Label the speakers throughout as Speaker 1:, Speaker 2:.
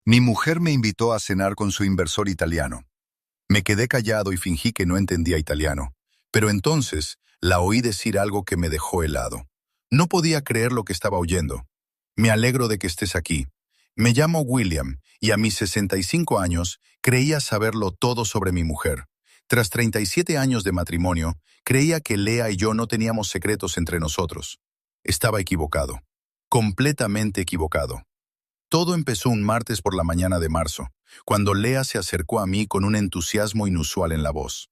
Speaker 1: Mi mujer me invitó a cenar con su inversor italiano. Me quedé callado y fingí que no entendía italiano, pero entonces la oí decir algo que me dejó helado. No podía creer lo que estaba oyendo. Me alegro de que estés aquí. Me llamo William y a mis 65 años creía saberlo todo sobre mi mujer. Tras 37 años de matrimonio, creía que Lea y yo no teníamos secretos entre nosotros. Estaba equivocado. Completamente equivocado. Todo empezó un martes por la mañana de marzo, cuando Lea se acercó a mí con un entusiasmo inusual en la voz.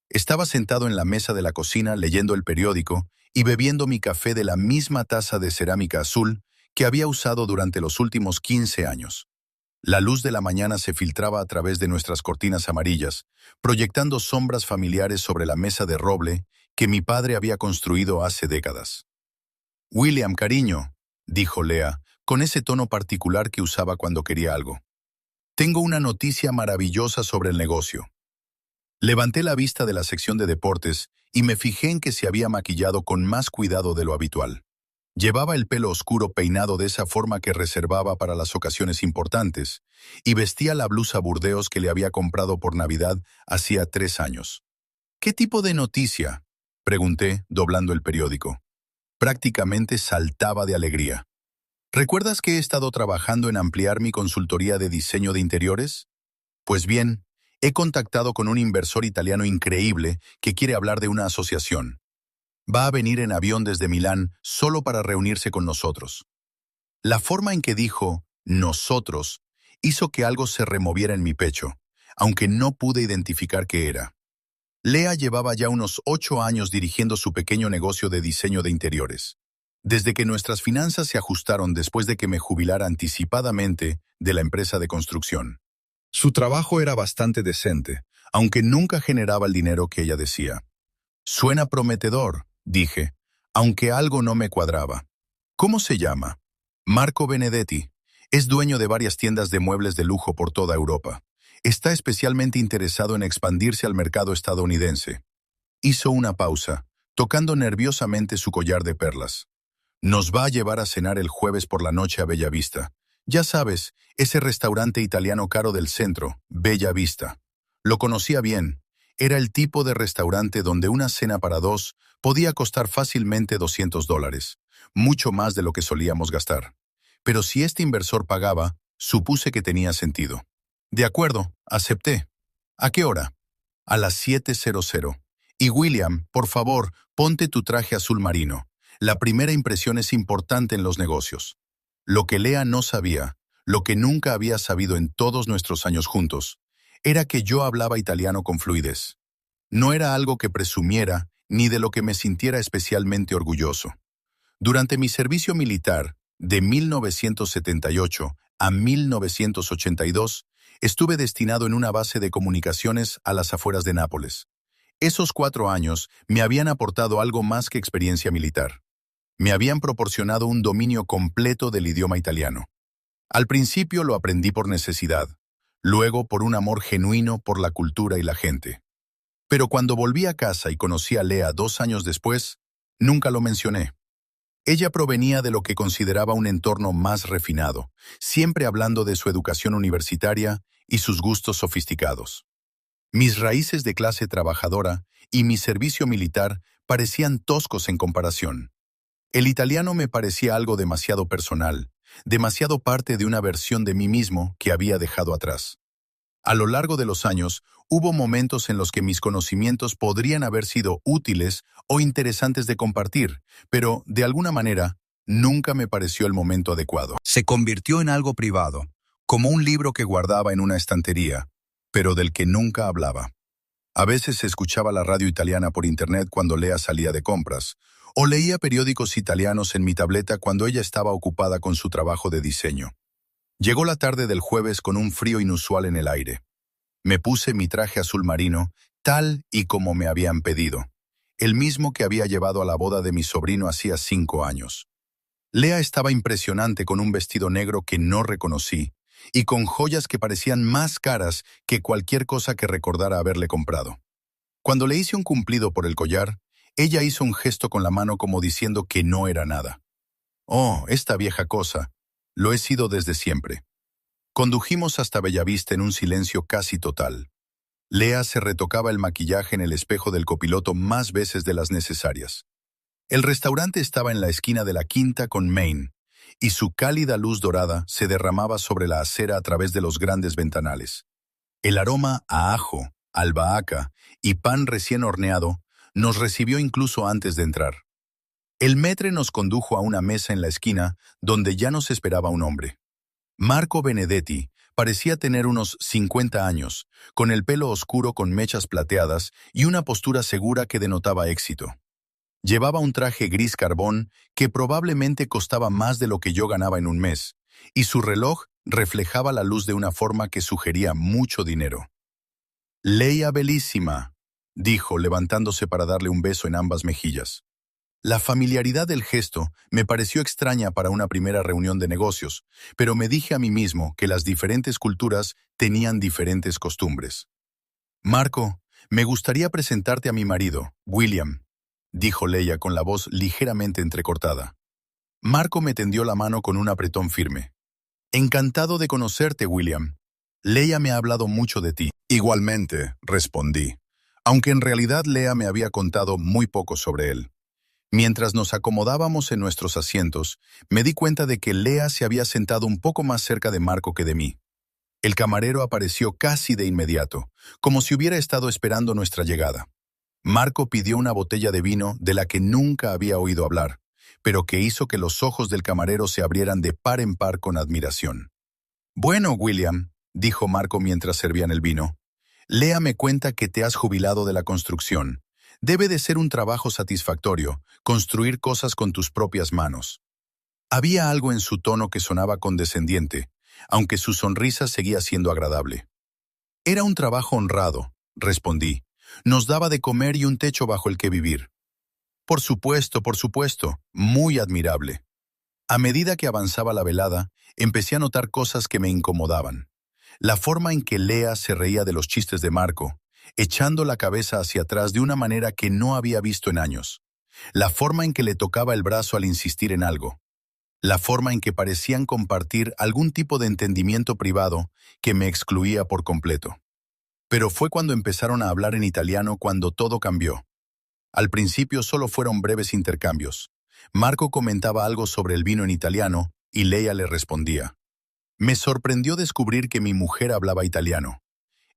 Speaker 1: Estaba sentado en la mesa de la cocina leyendo el periódico y bebiendo mi café de la misma taza de cerámica azul que había usado durante los últimos 15 años. La luz de la mañana se filtraba a través de nuestras cortinas amarillas, proyectando sombras familiares sobre la mesa de roble que mi padre había construido hace décadas. «William, cariño», dijo Lea, con ese tono particular que usaba cuando quería algo. «Tengo una noticia maravillosa sobre el negocio». Levanté la vista de la sección de deportes y me fijé en que se había maquillado con más cuidado de lo habitual. Llevaba el pelo oscuro peinado de esa forma que reservaba para las ocasiones importantes y vestía la blusa burdeos que le había comprado por Navidad hacía 3 años. «¿Qué tipo de noticia?», pregunté, doblando el periódico. Prácticamente saltaba de alegría. ¿Recuerdas que he estado trabajando en ampliar mi consultoría de diseño de interiores? Pues bien, he contactado con un inversor italiano increíble que quiere hablar de una asociación. Va a venir en avión desde Milán solo para reunirse con nosotros. La forma en que dijo «nosotros» hizo que algo se removiera en mi pecho, aunque no pude identificar qué era. Lea llevaba ya unos 8 años dirigiendo su pequeño negocio de diseño de interiores. Desde que nuestras finanzas se ajustaron después de que me jubilara anticipadamente de la empresa de construcción. Su trabajo era bastante decente, aunque nunca generaba el dinero que ella decía. «Suena prometedor», dije, aunque algo no me cuadraba. «¿Cómo se llama?» «Marco Benedetti. Es dueño de varias tiendas de muebles de lujo por toda Europa. Está especialmente interesado en expandirse al mercado estadounidense». Hizo una pausa, tocando nerviosamente su collar de perlas. «Nos va a llevar a cenar el jueves por la noche a Bella Vista. Ya sabes, ese restaurante italiano caro del centro, Bella Vista. Lo conocía bien. Era el tipo de restaurante donde una cena para 2 podía costar fácilmente $200, mucho más de lo que solíamos gastar. Pero si este inversor pagaba, supuse que tenía sentido. De acuerdo, acepté. ¿A qué hora? A las 7:00. Y William, por favor, ponte tu traje azul marino. La primera impresión es importante en los negocios. Lo que Lea no sabía, lo que nunca había sabido en todos nuestros años juntos, era que yo hablaba italiano con fluidez. No era algo que presumiera ni de lo que me sintiera especialmente orgulloso. Durante mi servicio militar, de 1978 a 1982, estuve destinado en una base de comunicaciones a las afueras de Nápoles. Esos 4 años me habían aportado algo más que experiencia militar. Me habían proporcionado un dominio completo del idioma italiano. Al principio lo aprendí por necesidad, luego por un amor genuino por la cultura y la gente. Pero cuando volví a casa y conocí a Lea 2 años después, nunca lo mencioné. Ella provenía de lo que consideraba un entorno más refinado, siempre hablando de su educación universitaria y sus gustos sofisticados. Mis raíces de clase trabajadora y mi servicio militar parecían toscos en comparación. El italiano me parecía algo demasiado personal, demasiado parte de una versión de mí mismo que había dejado atrás. A lo largo de los años, hubo momentos en los que mis conocimientos podrían haber sido útiles o interesantes de compartir, pero, de alguna manera, nunca me pareció el momento adecuado. Se convirtió en algo privado, como un libro que guardaba en una estantería, pero del que nunca hablaba. A veces escuchaba la radio italiana por internet cuando Lea salía de compras, o leía periódicos italianos en mi tableta cuando ella estaba ocupada con su trabajo de diseño. Llegó la tarde del jueves con un frío inusual en el aire. Me puse mi traje azul marino, tal y como me habían pedido, el mismo que había llevado a la boda de mi sobrino hacía 5 años. Lea estaba impresionante con un vestido negro que no reconocí, y con joyas que parecían más caras que cualquier cosa que recordara haberle comprado. Cuando le hice un cumplido por el collar, ella hizo un gesto con la mano como diciendo que no era nada. «Oh, esta vieja cosa. Lo he sido desde siempre». Condujimos hasta Bellavista en un silencio casi total. Lea se retocaba el maquillaje en el espejo del copiloto más veces de las necesarias. El restaurante estaba en la esquina de la Quinta con Main, y su cálida luz dorada se derramaba sobre la acera a través de los grandes ventanales. El aroma a ajo, albahaca y pan recién horneado nos recibió incluso antes de entrar. El maître nos condujo a una mesa en la esquina donde ya nos esperaba un hombre. Marco Benedetti parecía tener unos 50 años, con el pelo oscuro con mechas plateadas y una postura segura que denotaba éxito. Llevaba un traje gris carbón que probablemente costaba más de lo que yo ganaba en un mes, y su reloj reflejaba la luz de una forma que sugería mucho dinero. «Leia bellísima», dijo, levantándose para darle un beso en ambas mejillas. La familiaridad del gesto me pareció extraña para una primera reunión de negocios, pero me dije a mí mismo que las diferentes culturas tenían diferentes costumbres. «Marco, me gustaría presentarte a mi marido, William», dijo Leia con la voz ligeramente entrecortada. Marco me tendió la mano con un apretón firme. «Encantado de conocerte, William. Leia me ha hablado mucho de ti». «Igualmente», respondí, aunque en realidad Lea me había contado muy poco sobre él. Mientras nos acomodábamos en nuestros asientos, me di cuenta de que Lea se había sentado un poco más cerca de Marco que de mí. El camarero apareció casi de inmediato, como si hubiera estado esperando nuestra llegada. Marco pidió una botella de vino de la que nunca había oído hablar, pero que hizo que los ojos del camarero se abrieran de par en par con admiración. «Bueno, William», dijo Marco mientras servían el vino, «Lea me cuenta que te has jubilado de la construcción. Debe de ser un trabajo satisfactorio, construir cosas con tus propias manos». Había algo en su tono que sonaba condescendiente, aunque su sonrisa seguía siendo agradable. «Era un trabajo honrado», respondí. «Nos daba de comer y un techo bajo el que vivir». Por supuesto, muy admirable». A medida que avanzaba la velada, empecé a notar cosas que me incomodaban. La forma en que Lea se reía de los chistes de Marco, echando la cabeza hacia atrás de una manera que no había visto en años. La forma en que le tocaba el brazo al insistir en algo. La forma en que parecían compartir algún tipo de entendimiento privado que me excluía por completo. Pero fue cuando empezaron a hablar en italiano cuando todo cambió. Al principio solo fueron breves intercambios. Marco comentaba algo sobre el vino en italiano y Lea le respondía. Me sorprendió descubrir que mi mujer hablaba italiano.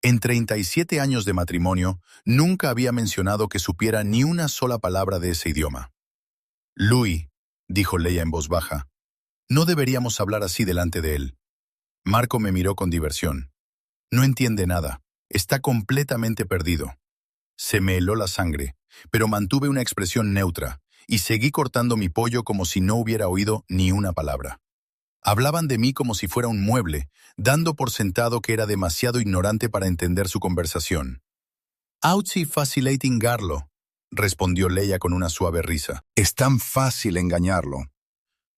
Speaker 1: En 37 años de matrimonio, nunca había mencionado que supiera ni una sola palabra de ese idioma. «Lui», dijo Lea en voz baja, «no deberíamos hablar así delante de él». Marco me miró con diversión. «No entiende nada. Está completamente perdido». Se me heló la sangre, pero mantuve una expresión neutra y seguí cortando mi pollo como si no hubiera oído ni una palabra. Hablaban de mí como si fuera un mueble, dando por sentado que era demasiado ignorante para entender su conversación. «Auzi facilite ingarlo», respondió Leia con una suave risa. «Es tan fácil engañarlo».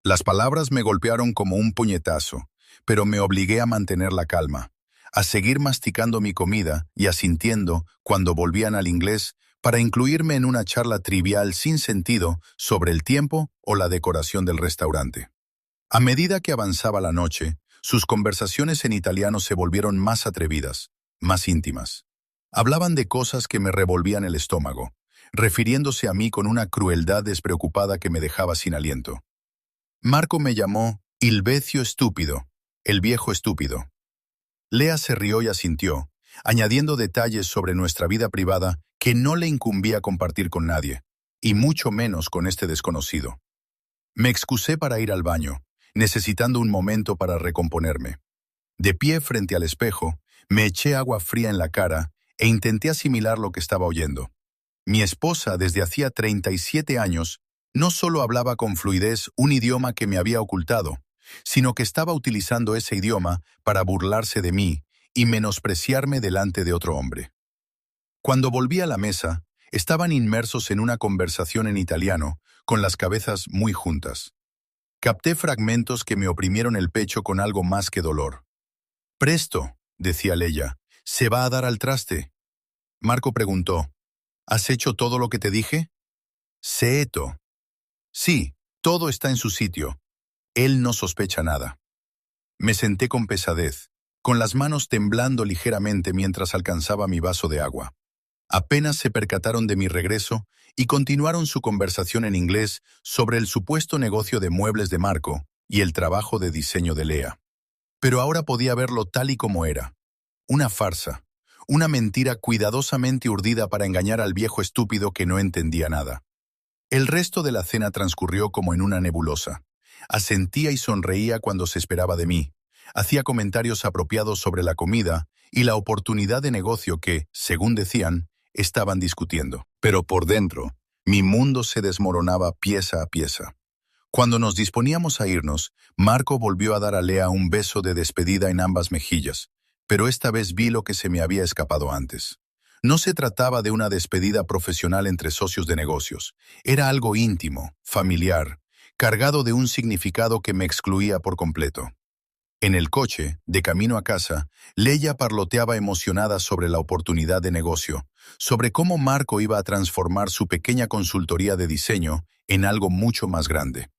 Speaker 1: Las palabras me golpearon como un puñetazo, pero me obligué a mantener la calma, a seguir masticando mi comida y asintiendo cuando volvían al inglés para incluirme en una charla trivial sin sentido sobre el tiempo o la decoración del restaurante. A medida que avanzaba la noche, sus conversaciones en italiano se volvieron más atrevidas, más íntimas. Hablaban de cosas que me revolvían el estómago, refiriéndose a mí con una crueldad despreocupada que me dejaba sin aliento. Marco me llamó il vecchio estúpido, el viejo estúpido. Lea se rió y asintió, añadiendo detalles sobre nuestra vida privada que no le incumbía compartir con nadie, y mucho menos con este desconocido. Me excusé para ir al baño, necesitando un momento para recomponerme. De pie frente al espejo, me eché agua fría en la cara e intenté asimilar lo que estaba oyendo. Mi esposa, desde hacía 37 años, no solo hablaba con fluidez un idioma que me había ocultado, sino que estaba utilizando ese idioma para burlarse de mí y menospreciarme delante de otro hombre. Cuando volví a la mesa, estaban inmersos en una conversación en italiano, con las cabezas muy juntas. Capté fragmentos que me oprimieron el pecho con algo más que dolor. «Presto», decía Leia, «se va a dar al traste». Marco preguntó, «¿Has hecho todo lo que te dije?» «Seeto». «Sí, todo está en su sitio. Él no sospecha nada». Me senté con pesadez, con las manos temblando ligeramente mientras alcanzaba mi vaso de agua. Apenas se percataron de mi regreso y continuaron su conversación en inglés sobre el supuesto negocio de muebles de Marco y el trabajo de diseño de Lea. Pero ahora podía verlo tal y como era. Una farsa, una mentira cuidadosamente urdida para engañar al viejo estúpido que no entendía nada. El resto de la cena transcurrió como en una nebulosa. Asentía y sonreía cuando se esperaba de mí. Hacía comentarios apropiados sobre la comida y la oportunidad de negocio que, según decían, estaban discutiendo. Pero por dentro, mi mundo se desmoronaba pieza a pieza. Cuando nos disponíamos a irnos, Marco volvió a dar a Lea un beso de despedida en ambas mejillas, pero esta vez vi lo que se me había escapado antes. No se trataba de una despedida profesional entre socios de negocios. Era algo íntimo, familiar, cargado de un significado que me excluía por completo. En el coche, de camino a casa, Leia parloteaba emocionada sobre la oportunidad de negocio, sobre cómo Marco iba a transformar su pequeña consultoría de diseño en algo mucho más grande.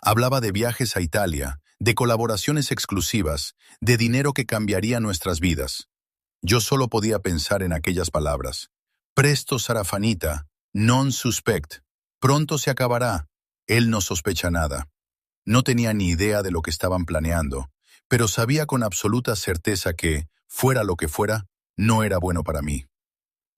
Speaker 1: Hablaba de viajes a Italia, de colaboraciones exclusivas, de dinero que cambiaría nuestras vidas. Yo solo podía pensar en aquellas palabras. Presto Sarafanita, non suspect. Pronto se acabará. Él no sospecha nada. No tenía ni idea de lo que estaban planeando, pero sabía con absoluta certeza que, fuera lo que fuera, no era bueno para mí.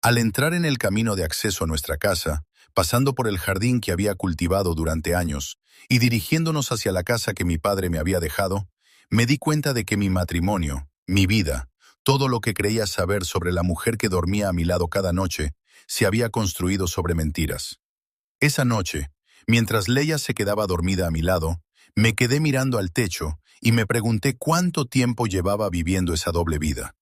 Speaker 1: Al entrar en el camino de acceso a nuestra casa, pasando por el jardín que había cultivado durante años y dirigiéndonos hacia la casa que mi padre me había dejado, me di cuenta de que mi matrimonio, mi vida, todo lo que creía saber sobre la mujer que dormía a mi lado cada noche, se había construido sobre mentiras. Esa noche, mientras Leia se quedaba dormida a mi lado, me quedé mirando al techo y me pregunté cuánto tiempo llevaba viviendo esa doble vida.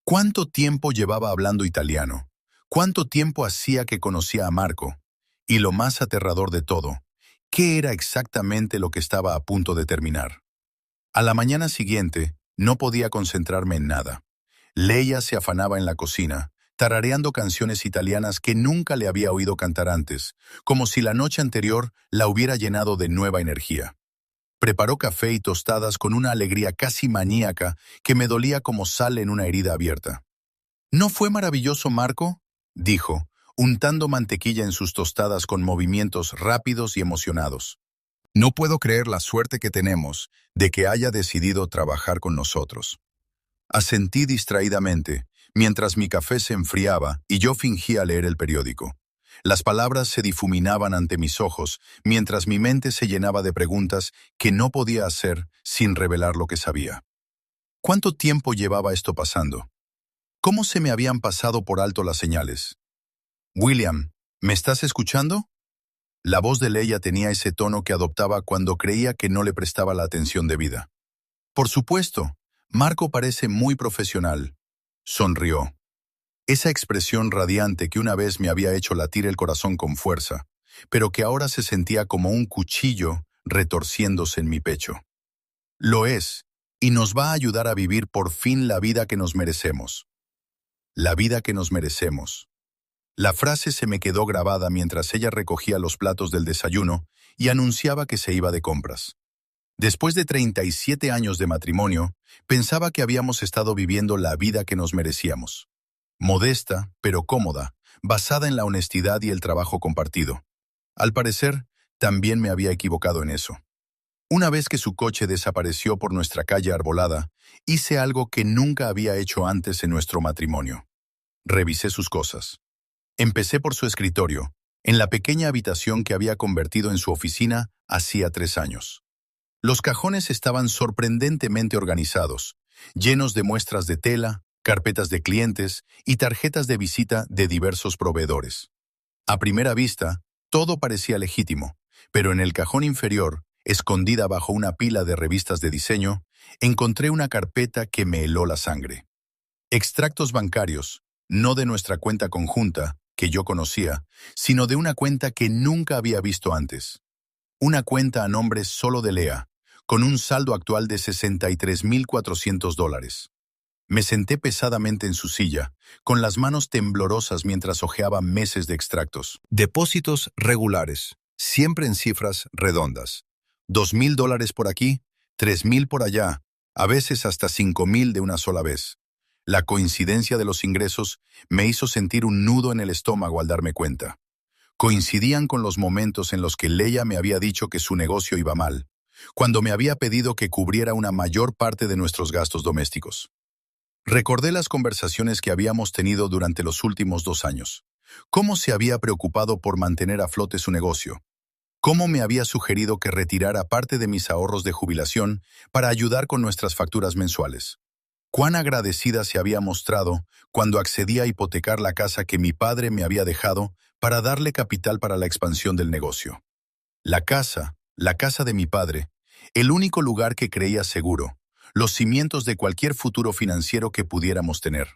Speaker 1: ¿Cuánto tiempo llevaba hablando italiano? ¿Cuánto tiempo hacía que conocía a Marco? Y lo más aterrador de todo, ¿qué era exactamente lo que estaba a punto de terminar? A la mañana siguiente, no podía concentrarme en nada. Leia se afanaba en la cocina, tarareando canciones italianas que nunca le había oído cantar antes, como si la noche anterior la hubiera llenado de nueva energía. Preparó café y tostadas con una alegría casi maníaca que me dolía como sal en una herida abierta. ¿No fue maravilloso, Marco?, dijo, untando mantequilla en sus tostadas con movimientos rápidos y emocionados. No puedo creer la suerte que tenemos de que haya decidido trabajar con nosotros. Asentí distraídamente, mientras mi café se enfriaba y yo fingía leer el periódico. Las palabras se difuminaban ante mis ojos, mientras mi mente se llenaba de preguntas que no podía hacer sin revelar lo que sabía. ¿Cuánto tiempo llevaba esto pasando? ¿Cómo se me habían pasado por alto las señales? William, ¿me estás escuchando? La voz de Leia tenía ese tono que adoptaba cuando creía que no le prestaba la atención debida. Por supuesto, Marco parece muy profesional. Sonrió. Esa expresión radiante que una vez me había hecho latir el corazón con fuerza, pero que ahora se sentía como un cuchillo retorciéndose en mi pecho. Lo es, y nos va a ayudar a vivir por fin la vida que nos merecemos. La vida que nos merecemos. La frase se me quedó grabada mientras ella recogía los platos del desayuno y anunciaba que se iba de compras. Después de 37 años de matrimonio, pensaba que habíamos estado viviendo la vida que nos merecíamos. Modesta, pero cómoda, basada en la honestidad y el trabajo compartido. Al parecer, también me había equivocado en eso. Una vez que su coche desapareció por nuestra calle arbolada, hice algo que nunca había hecho antes en nuestro matrimonio. Revisé sus cosas. Empecé por su escritorio, en la pequeña habitación que había convertido en su oficina hacía 3 años. Los cajones estaban sorprendentemente organizados, llenos de muestras de tela, carpetas de clientes y tarjetas de visita de diversos proveedores. A primera vista, todo parecía legítimo, pero en el cajón inferior, escondida bajo una pila de revistas de diseño, encontré una carpeta que me heló la sangre. Extractos bancarios, no de nuestra cuenta conjunta, que yo conocía, sino de una cuenta que nunca había visto antes. Una cuenta a nombre solo de Lea, con un saldo actual de $63,400. Me senté pesadamente en su silla, con las manos temblorosas mientras hojeaba meses de extractos. Depósitos regulares, siempre en cifras redondas. $2,000 por aquí, $3,000 por allá, a veces hasta 5,000 de una sola vez. La coincidencia de los ingresos me hizo sentir un nudo en el estómago al darme cuenta. Coincidían con los momentos en los que Leia me había dicho que su negocio iba mal, cuando me había pedido que cubriera una mayor parte de nuestros gastos domésticos. Recordé las conversaciones que habíamos tenido durante los últimos 2 años. Cómo se había preocupado por mantener a flote su negocio. Cómo me había sugerido que retirara parte de mis ahorros de jubilación para ayudar con nuestras facturas mensuales. Cuán agradecida se había mostrado cuando accedí a hipotecar la casa que mi padre me había dejado para darle capital para la expansión del negocio. La casa de mi padre, el único lugar que creía seguro, los cimientos de cualquier futuro financiero que pudiéramos tener.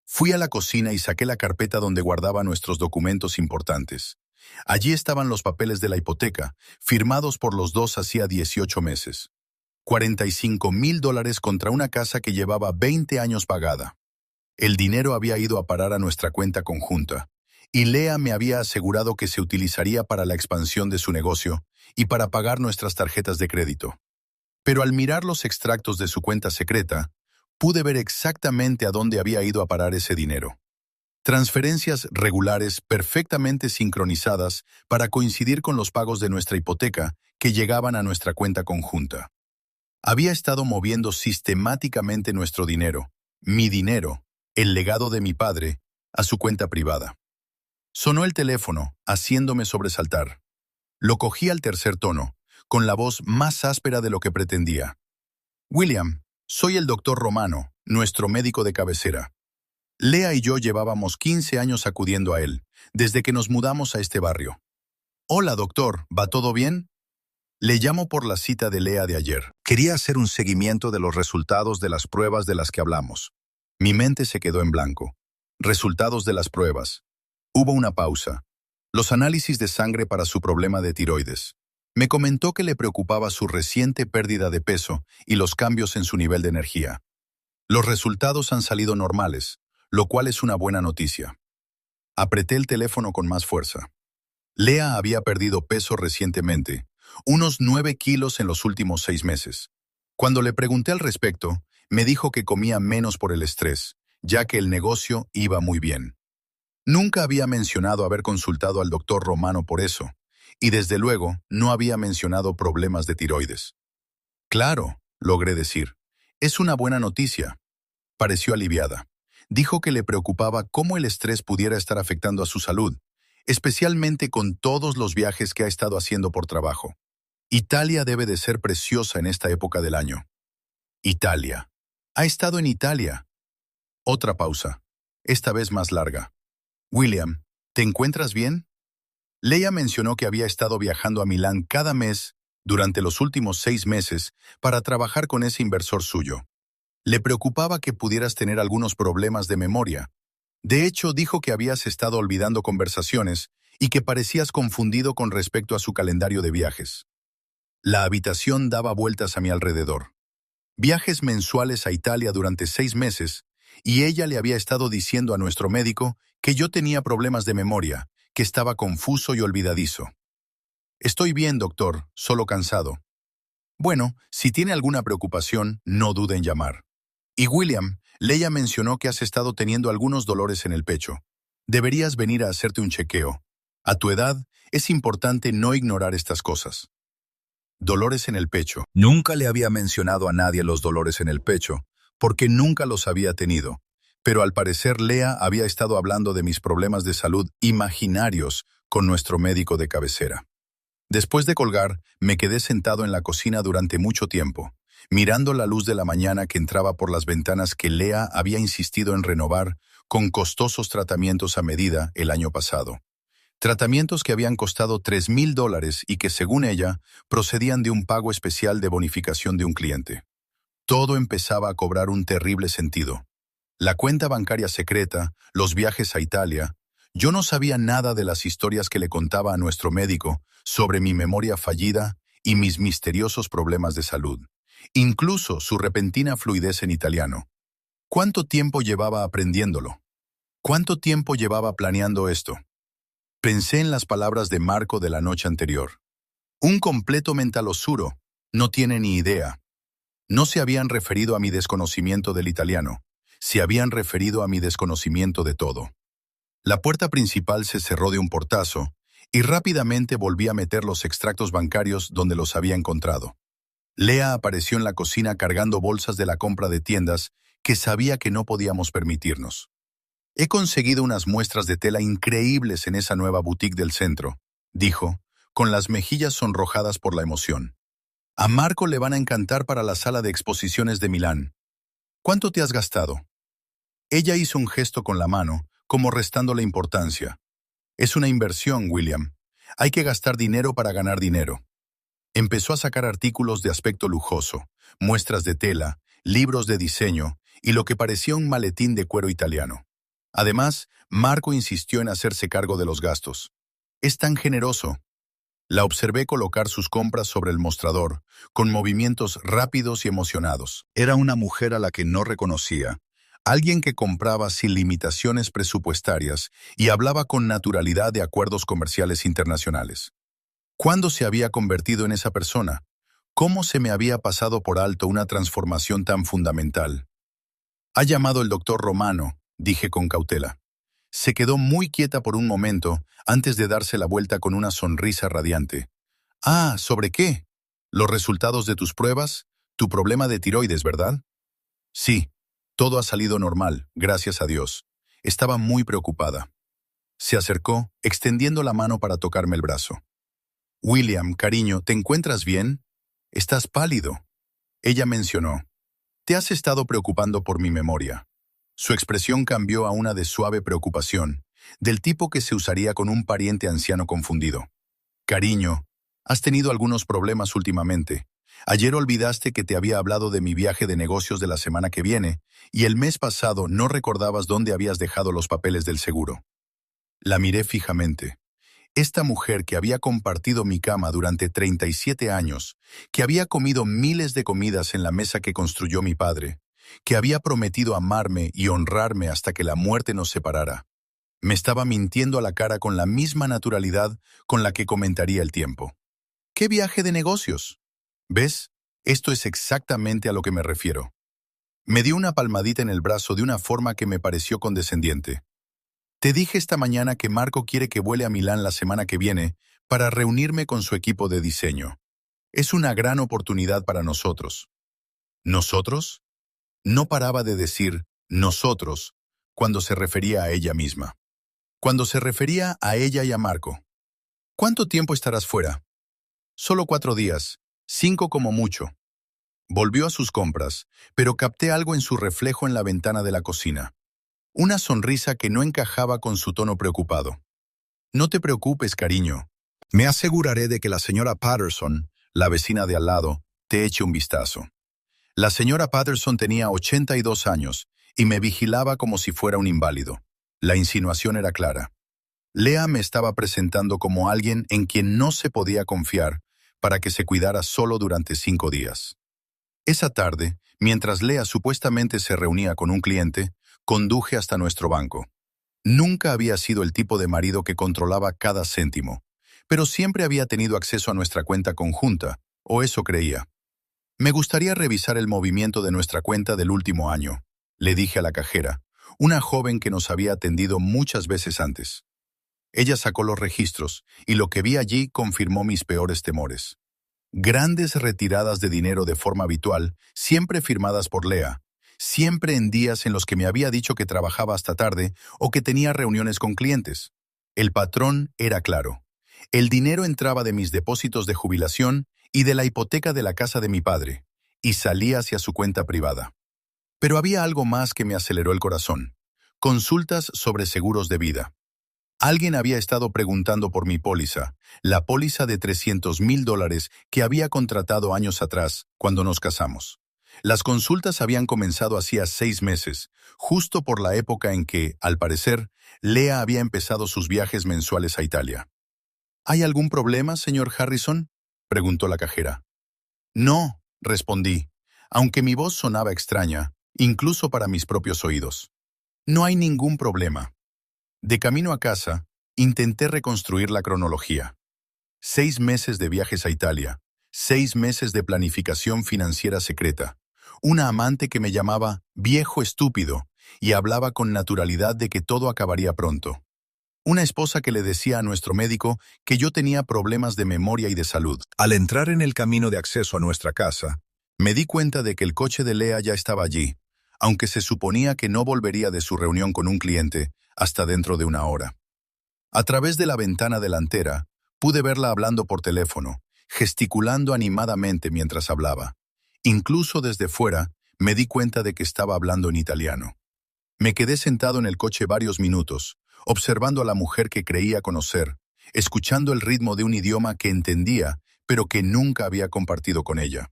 Speaker 1: Fui a la cocina y saqué la carpeta donde guardaba nuestros documentos importantes. Allí estaban los papeles de la hipoteca, firmados por los dos hacía 18 meses. $45,000 contra una casa que llevaba 20 años pagada. El dinero había ido a parar a nuestra cuenta conjunta, y Leah me había asegurado que se utilizaría para la expansión de su negocio y para pagar nuestras tarjetas de crédito. Pero al mirar los extractos de su cuenta secreta, pude ver exactamente a dónde había ido a parar ese dinero. Transferencias regulares perfectamente sincronizadas para coincidir con los pagos de nuestra hipoteca que llegaban a nuestra cuenta conjunta. Había estado moviendo sistemáticamente nuestro dinero, mi dinero, el legado de mi padre, a su cuenta privada. Sonó el teléfono, haciéndome sobresaltar. Lo cogí al tercer tono, con la voz más áspera de lo que pretendía. William, soy el doctor Romano, nuestro médico de cabecera. Leah y yo llevábamos 15 años acudiendo a él, desde que nos mudamos a este barrio. Hola, doctor, ¿va todo bien? Le llamo por la cita de Leah de ayer. Quería hacer un seguimiento de los resultados de las pruebas de las que hablamos. Mi mente se quedó en blanco. Resultados de las pruebas. Hubo una pausa. Los análisis de sangre para su problema de tiroides. Me comentó que le preocupaba su reciente pérdida de peso y los cambios en su nivel de energía. Los resultados han salido normales, lo cual es una buena noticia. Apreté el teléfono con más fuerza. Leah había perdido peso recientemente, unos 9 kilos en los últimos 6 meses. Cuando le pregunté al respecto, me dijo que comía menos por el estrés, ya que el negocio iba muy bien. Nunca había mencionado haber consultado al doctor Romano por eso, y desde luego no había mencionado problemas de tiroides. Claro, logré decir, es una buena noticia. Pareció aliviada. Dijo que le preocupaba cómo el estrés pudiera estar afectando a su salud, especialmente con todos los viajes que ha estado haciendo por trabajo. Italia debe de ser preciosa en esta época del año. Italia. Ha estado en Italia. Otra pausa, esta vez más larga. William, ¿te encuentras bien? Leah mencionó que había estado viajando a Milán cada mes durante los últimos 6 meses para trabajar con ese inversor suyo. Le preocupaba que pudieras tener algunos problemas de memoria. De hecho, dijo que habías estado olvidando conversaciones y que parecías confundido con respecto a su calendario de viajes. La habitación daba vueltas a mi alrededor. Viajes mensuales a Italia durante 6 meses, y ella le había estado diciendo a nuestro médico que yo tenía problemas de memoria, que estaba confuso y olvidadizo. Estoy bien, doctor, solo cansado. Bueno, si tiene alguna preocupación, no dude en llamar. Y William, Leah mencionó que has estado teniendo algunos dolores en el pecho. Deberías venir a hacerte un chequeo. A tu edad, es importante no ignorar estas cosas. Dolores en el pecho. Nunca le había mencionado a nadie los dolores en el pecho, porque nunca los había tenido. Pero al parecer Leah había estado hablando de mis problemas de salud imaginarios con nuestro médico de cabecera. Después de colgar, me quedé sentado en la cocina durante mucho tiempo, mirando la luz de la mañana que entraba por las ventanas que Leah había insistido en renovar con costosos tratamientos a medida el año pasado. Tratamientos que habían costado $3,000 y que, según ella, procedían de un pago especial de bonificación de un cliente. Todo empezaba a cobrar un terrible sentido. La cuenta bancaria secreta, los viajes a Italia. Yo no sabía nada de las historias que le contaba a nuestro médico sobre mi memoria fallida y mis misteriosos problemas de salud. Incluso su repentina fluidez en italiano. ¿Cuánto tiempo llevaba aprendiéndolo? ¿Cuánto tiempo llevaba planeando esto? Pensé en las palabras de Marco de la noche anterior. Un completo mentalosuro. No tiene ni idea. No se habían referido a mi desconocimiento del italiano, se habían referido a mi desconocimiento de todo. La puerta principal se cerró de un portazo y rápidamente volví a meter los extractos bancarios donde los había encontrado. Lea apareció en la cocina cargando bolsas de la compra de tiendas que sabía que no podíamos permitirnos. He conseguido unas muestras de tela increíbles en esa nueva boutique del centro, dijo, con las mejillas sonrojadas por la emoción. A Marco le van a encantar para la sala de exposiciones de Milán. ¿Cuánto te has gastado? Ella hizo un gesto con la mano, como restando la importancia. Es una inversión, William. Hay que gastar dinero para ganar dinero. Empezó a sacar artículos de aspecto lujoso, muestras de tela, libros de diseño y lo que parecía un maletín de cuero italiano. Además, Marco insistió en hacerse cargo de los gastos. Es tan generoso. La observé colocar sus compras sobre el mostrador, con movimientos rápidos y emocionados. Era una mujer a la que no reconocía, alguien que compraba sin limitaciones presupuestarias y hablaba con naturalidad de acuerdos comerciales internacionales. ¿Cuándo se había convertido en esa persona? ¿Cómo se me había pasado por alto una transformación tan fundamental? Ha llamado el doctor Romano, dije con cautela. Se quedó muy quieta por un momento antes de darse la vuelta con una sonrisa radiante. Ah, ¿sobre qué? ¿Los resultados de tus pruebas? ¿Tu problema de tiroides, verdad? Sí, todo ha salido normal, gracias a Dios. Estaba muy preocupada. Se acercó, extendiendo la mano para tocarme el brazo. William, cariño, ¿te encuentras bien? Estás pálido. Ella mencionó. Te has estado preocupando por mi memoria. Su expresión cambió a una de suave preocupación, del tipo que se usaría con un pariente anciano confundido. Cariño, has tenido algunos problemas últimamente. Ayer olvidaste que te había hablado de mi viaje de negocios de la semana que viene, y el mes pasado no recordabas dónde habías dejado los papeles del seguro. La miré fijamente. Esta mujer que había compartido mi cama durante 37 años, que había comido miles de comidas en la mesa que construyó mi padre, que había prometido amarme y honrarme hasta que la muerte nos separara, me estaba mintiendo a la cara con la misma naturalidad con la que comentaría el tiempo. ¿Qué viaje de negocios? ¿Ves? Esto es exactamente a lo que me refiero. Me dio una palmadita en el brazo de una forma que me pareció condescendiente. Te dije esta mañana que Marco quiere que vuele a Milán la semana que viene para reunirme con su equipo de diseño. Es una gran oportunidad para nosotros. ¿Nosotros? No paraba de decir «nosotros» cuando se refería a ella misma. Cuando se refería a ella y a Marco. ¿Cuánto tiempo estarás fuera? Solo 4 días, 5 como mucho. Volvió a sus compras, pero capté algo en su reflejo en la ventana de la cocina. Una sonrisa que no encajaba con su tono preocupado. No te preocupes, cariño. Me aseguraré de que la señora Patterson, la vecina de al lado, te eche un vistazo. La señora Patterson tenía 82 años y me vigilaba como si fuera un inválido. La insinuación era clara. Lea me estaba presentando como alguien en quien no se podía confiar para que se cuidara solo durante 5 días. Esa tarde, mientras Lea supuestamente se reunía con un cliente, conduje hasta nuestro banco. Nunca había sido el tipo de marido que controlaba cada céntimo, pero siempre había tenido acceso a nuestra cuenta conjunta, o eso creía. Me gustaría revisar el movimiento de nuestra cuenta del último año, le dije a la cajera, una joven que nos había atendido muchas veces antes. Ella sacó los registros, y lo que vi allí confirmó mis peores temores. Grandes retiradas de dinero de forma habitual, siempre firmadas por Lea, siempre en días en los que me había dicho que trabajaba hasta tarde o que tenía reuniones con clientes. El patrón era claro. El dinero entraba de mis depósitos de jubilación y de la hipoteca de la casa de mi padre, y salía hacia su cuenta privada. Pero había algo más que me aceleró el corazón. Consultas sobre seguros de vida. Alguien había estado preguntando por mi póliza, la póliza de $300,000 que había contratado años atrás, cuando nos casamos. Las consultas habían comenzado hacía 6 meses, justo por la época en que, al parecer, Lea había empezado sus viajes mensuales a Italia. ¿Hay algún problema, señor Harrison?, preguntó la cajera. No, respondí, aunque mi voz sonaba extraña, incluso para mis propios oídos. No hay ningún problema. De camino a casa, intenté reconstruir la cronología. 6 meses de viajes a Italia, 6 meses de planificación financiera secreta. Una amante que me llamaba viejo estúpido y hablaba con naturalidad de que todo acabaría pronto. Una esposa que le decía a nuestro médico que yo tenía problemas de memoria y de salud. Al entrar en el camino de acceso a nuestra casa, me di cuenta de que el coche de Lea ya estaba allí, aunque se suponía que no volvería de su reunión con un cliente hasta dentro de una hora. A través de la ventana delantera, pude verla hablando por teléfono, gesticulando animadamente mientras hablaba. Incluso desde fuera, me di cuenta de que estaba hablando en italiano. Me quedé sentado en el coche varios minutos, observando a la mujer que creía conocer, escuchando el ritmo de un idioma que entendía, pero que nunca había compartido con ella.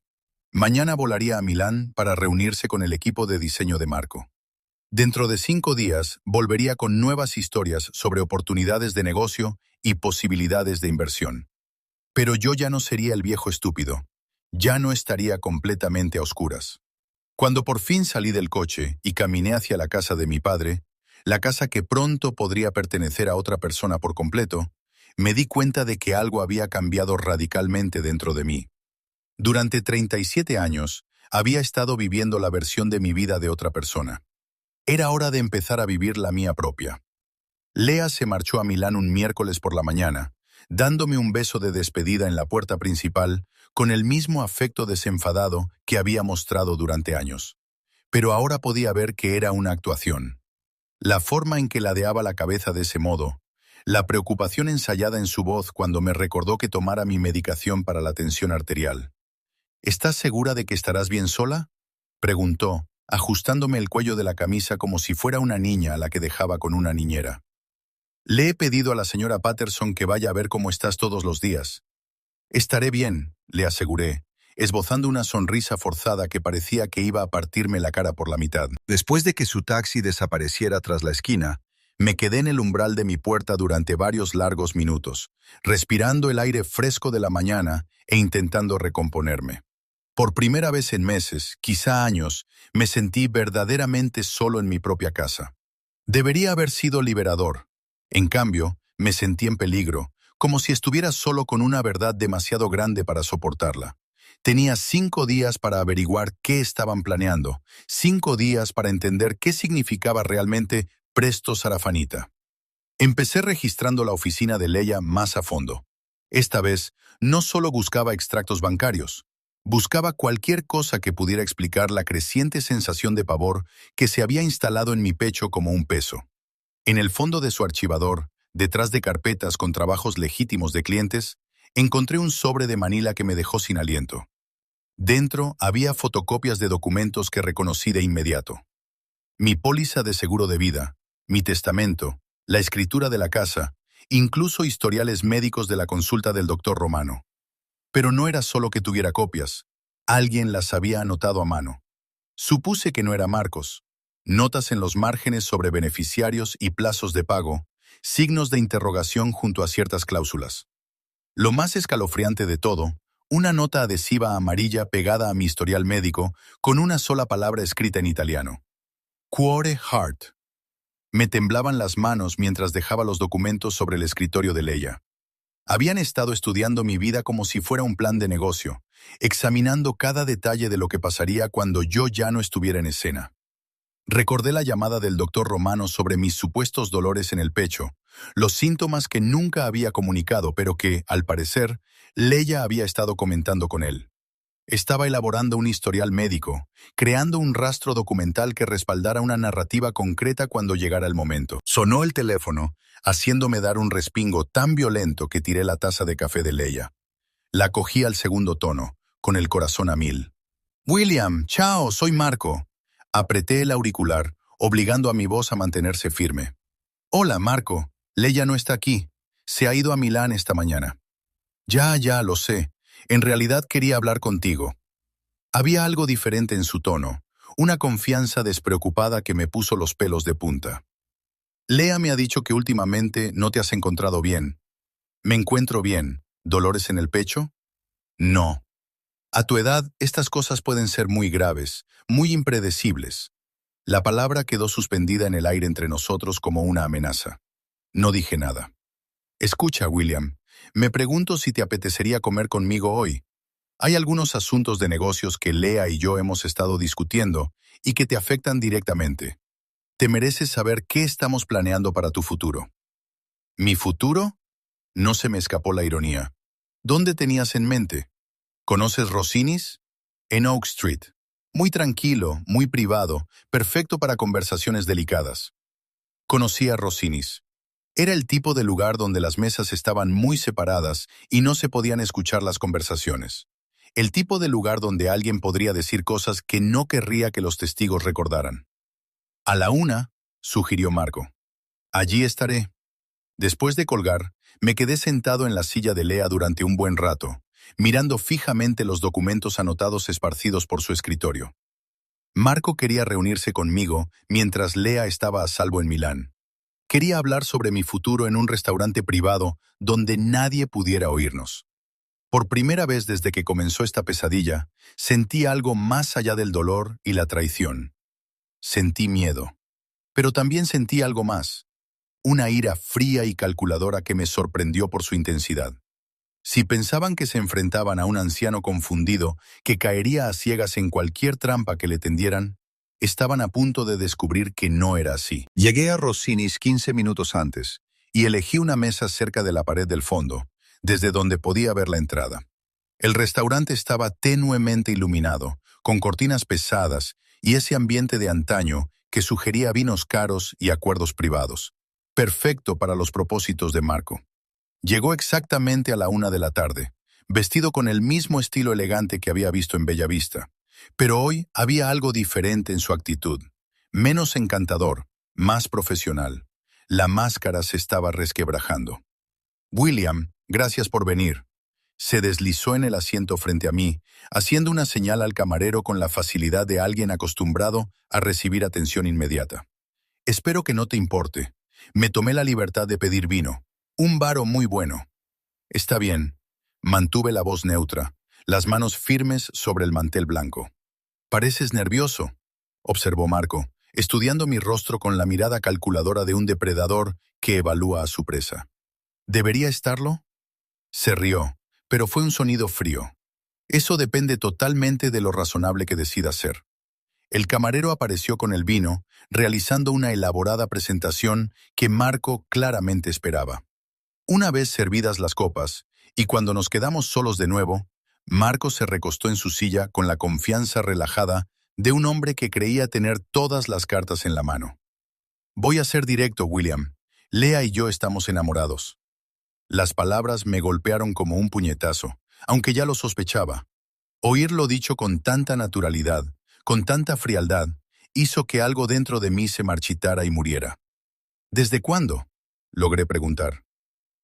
Speaker 1: Mañana volaría a Milán para reunirse con el equipo de diseño de Marco. Dentro de 5 días, volvería con nuevas historias sobre oportunidades de negocio y posibilidades de inversión. Pero yo ya no sería el viejo estúpido. Ya no estaría completamente a oscuras. Cuando por fin salí del coche y caminé hacia la casa de mi padre, la casa que pronto podría pertenecer a otra persona por completo, me di cuenta de que algo había cambiado radicalmente dentro de mí. Durante 37 años, había estado viviendo la versión de mi vida de otra persona. Era hora de empezar a vivir la mía propia. Lea se marchó a Milán un miércoles por la mañana, dándome un beso de despedida en la puerta principal, con el mismo afecto desenfadado que había mostrado durante años. Pero ahora podía ver que era una actuación. La forma en que ladeaba la cabeza de ese modo, la preocupación ensayada en su voz cuando me recordó que tomara mi medicación para la tensión arterial. ¿Estás segura de que estarás bien sola?, preguntó, ajustándome el cuello de la camisa como si fuera una niña a la que dejaba con una niñera. Le he pedido a la señora Patterson que vaya a ver cómo estás todos los días. Estaré bien, le aseguré, esbozando una sonrisa forzada que parecía que iba a partirme la cara por la mitad. Después de que su taxi desapareciera tras la esquina, me quedé en el umbral de mi puerta durante varios largos minutos, respirando el aire fresco de la mañana e intentando recomponerme. Por primera vez en meses, quizá años, me sentí verdaderamente solo en mi propia casa. Debería haber sido liberador. En cambio, me sentí en peligro, como si estuviera solo con una verdad demasiado grande para soportarla. Tenía 5 días para averiguar qué estaban planeando, 5 días para entender qué significaba realmente Presto Sarafanita. Empecé registrando la oficina de Leia más a fondo. Esta vez, no solo buscaba extractos bancarios, buscaba cualquier cosa que pudiera explicar la creciente sensación de pavor que se había instalado en mi pecho como un peso. En el fondo de su archivador, detrás de carpetas con trabajos legítimos de clientes, encontré un sobre de Manila que me dejó sin aliento. Dentro había fotocopias de documentos que reconocí de inmediato. Mi póliza de seguro de vida, mi testamento, la escritura de la casa, incluso historiales médicos de la consulta del doctor Romano. Pero no era solo que tuviera copias. Alguien las había anotado a mano. Supuse que no era Marcos. Notas en los márgenes sobre beneficiarios y plazos de pago, signos de interrogación junto a ciertas cláusulas. Lo más escalofriante de todo, una nota adhesiva amarilla pegada a mi historial médico con una sola palabra escrita en italiano. Cuore Heart. Me temblaban las manos mientras dejaba los documentos sobre el escritorio de Leia. Habían estado estudiando mi vida como si fuera un plan de negocio, examinando cada detalle de lo que pasaría cuando yo ya no estuviera en escena. Recordé la llamada del doctor Romano sobre mis supuestos dolores en el pecho, los síntomas que nunca había comunicado, pero que, al parecer, Leia había estado comentando con él. Estaba elaborando un historial médico, creando un rastro documental que respaldara una narrativa concreta cuando llegara el momento. Sonó el teléfono, haciéndome dar un respingo tan violento que tiré la taza de café de Leia. La cogí al segundo tono, con el corazón a 1000. «William, chao, soy Marco». Apreté el auricular, obligando a mi voz a mantenerse firme. «Hola, Marco. Leia no está aquí. Se ha ido a Milán esta mañana». Ya, lo sé. En realidad quería hablar contigo». Había algo diferente en su tono, una confianza despreocupada que me puso los pelos de punta. «Lea me ha dicho que últimamente no te has encontrado bien». «Me encuentro bien. ¿Dolores en el pecho?» «No. A tu edad, estas cosas pueden ser muy graves, muy impredecibles». La palabra quedó suspendida en el aire entre nosotros como una amenaza. No dije nada. «Escucha, William, me pregunto si te apetecería comer conmigo hoy. Hay algunos asuntos de negocios que Lea y yo hemos estado discutiendo y que te afectan directamente. Te mereces saber qué estamos planeando para tu futuro. ¿Mi futuro? No se me escapó la ironía. ¿Dónde tenías en mente? ¿Conoces Rossini's? En Oak Street. Muy tranquilo, muy privado, perfecto para conversaciones delicadas. Conocí a Rossini's. Era el tipo de lugar donde las mesas estaban muy separadas y no se podían escuchar las conversaciones. El tipo de lugar donde alguien podría decir cosas que no querría que los testigos recordaran. A la 1, sugirió Marco. Allí estaré. Después de colgar, me quedé sentado en la silla de Lea durante un buen rato, mirando fijamente los documentos anotados esparcidos por su escritorio. Marco quería reunirse conmigo mientras Lea estaba a salvo en Milán. Quería hablar sobre mi futuro en un restaurante privado donde nadie pudiera oírnos. Por primera vez desde que comenzó esta pesadilla, sentí algo más allá del dolor y la traición. Sentí miedo, pero también sentí algo más. Una ira fría y calculadora que me sorprendió por su intensidad. Si pensaban que se enfrentaban a un anciano confundido que caería a ciegas en cualquier trampa que le tendieran, estaban a punto de descubrir que no era así. Llegué a Rossini's 15 minutos antes y elegí una mesa cerca de la pared del fondo, desde donde podía ver la entrada. El restaurante estaba tenuemente iluminado, con cortinas pesadas y ese ambiente de antaño que sugería vinos caros y acuerdos privados. Perfecto para los propósitos de Marco. Llegó exactamente a la 1 de la tarde, vestido con el mismo estilo elegante que había visto en Bella Vista. Pero hoy había algo diferente en su actitud. Menos encantador, más profesional. La máscara se estaba resquebrajando. William, gracias por venir. Se deslizó en el asiento frente a mí, haciendo una señal al camarero con la facilidad de alguien acostumbrado a recibir atención inmediata. Espero que no te importe. Me tomé la libertad de pedir vino. Un varo muy bueno. Está bien. Mantuve la voz neutra, las manos firmes sobre el mantel blanco. Pareces nervioso, observó Marco, estudiando mi rostro con la mirada calculadora de un depredador que evalúa a su presa. ¿Debería estarlo? Se rió, pero fue un sonido frío. Eso depende totalmente de lo razonable que decidas ser. El camarero apareció con el vino, realizando una elaborada presentación que Marco claramente esperaba. Una vez servidas las copas, y cuando nos quedamos solos de nuevo, Marco se recostó en su silla con la confianza relajada de un hombre que creía tener todas las cartas en la mano. Voy a ser directo, William. Lea y yo estamos enamorados. Las palabras me golpearon como un puñetazo, aunque ya lo sospechaba. Oírlo dicho con tanta naturalidad, con tanta frialdad, hizo que algo dentro de mí se marchitara y muriera. ¿Desde cuándo?, logré preguntar.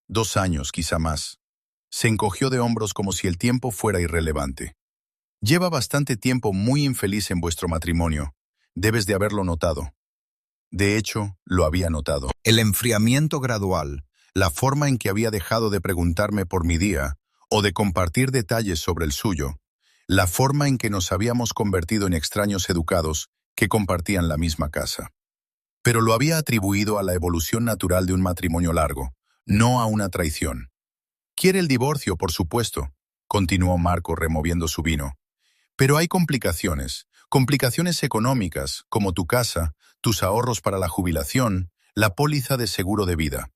Speaker 1: 2 años, quizá más. Se encogió de hombros como si el tiempo fuera irrelevante. Lleva bastante tiempo muy infeliz en vuestro matrimonio. Debes de haberlo notado. De hecho, lo había notado. El enfriamiento gradual, la forma en que había dejado de preguntarme por mi día o de compartir detalles sobre el suyo, la forma en que nos habíamos convertido en extraños educados que compartían la misma casa. Pero lo había atribuido a la evolución natural de un matrimonio largo, no a una traición. Quiere el divorcio, por supuesto, continuó Marco removiendo su vino. Pero hay complicaciones económicas, como tu casa, tus ahorros para la jubilación, la póliza de seguro de vida.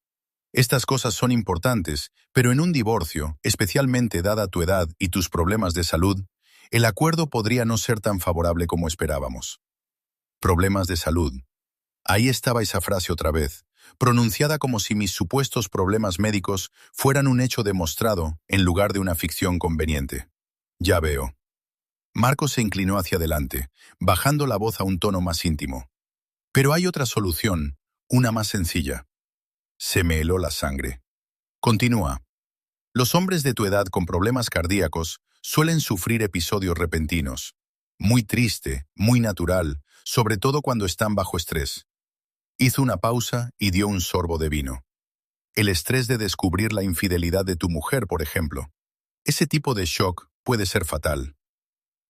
Speaker 1: Estas cosas son importantes, pero en un divorcio, especialmente dada tu edad y tus problemas de salud, el acuerdo podría no ser tan favorable como esperábamos. Problemas de salud. Ahí estaba esa frase otra vez, pronunciada como si mis supuestos problemas médicos fueran un hecho demostrado en lugar de una ficción conveniente. Ya veo. Marco se inclinó hacia adelante, bajando la voz a un tono más íntimo. Pero hay otra solución, una más sencilla. Se me heló la sangre. Continúa. Los hombres de tu edad con problemas cardíacos suelen sufrir episodios repentinos. Muy triste, muy natural, sobre todo cuando están bajo estrés. Hizo una pausa y dio un sorbo de vino. El estrés de descubrir la infidelidad de tu mujer, por ejemplo. Ese tipo de shock puede ser fatal.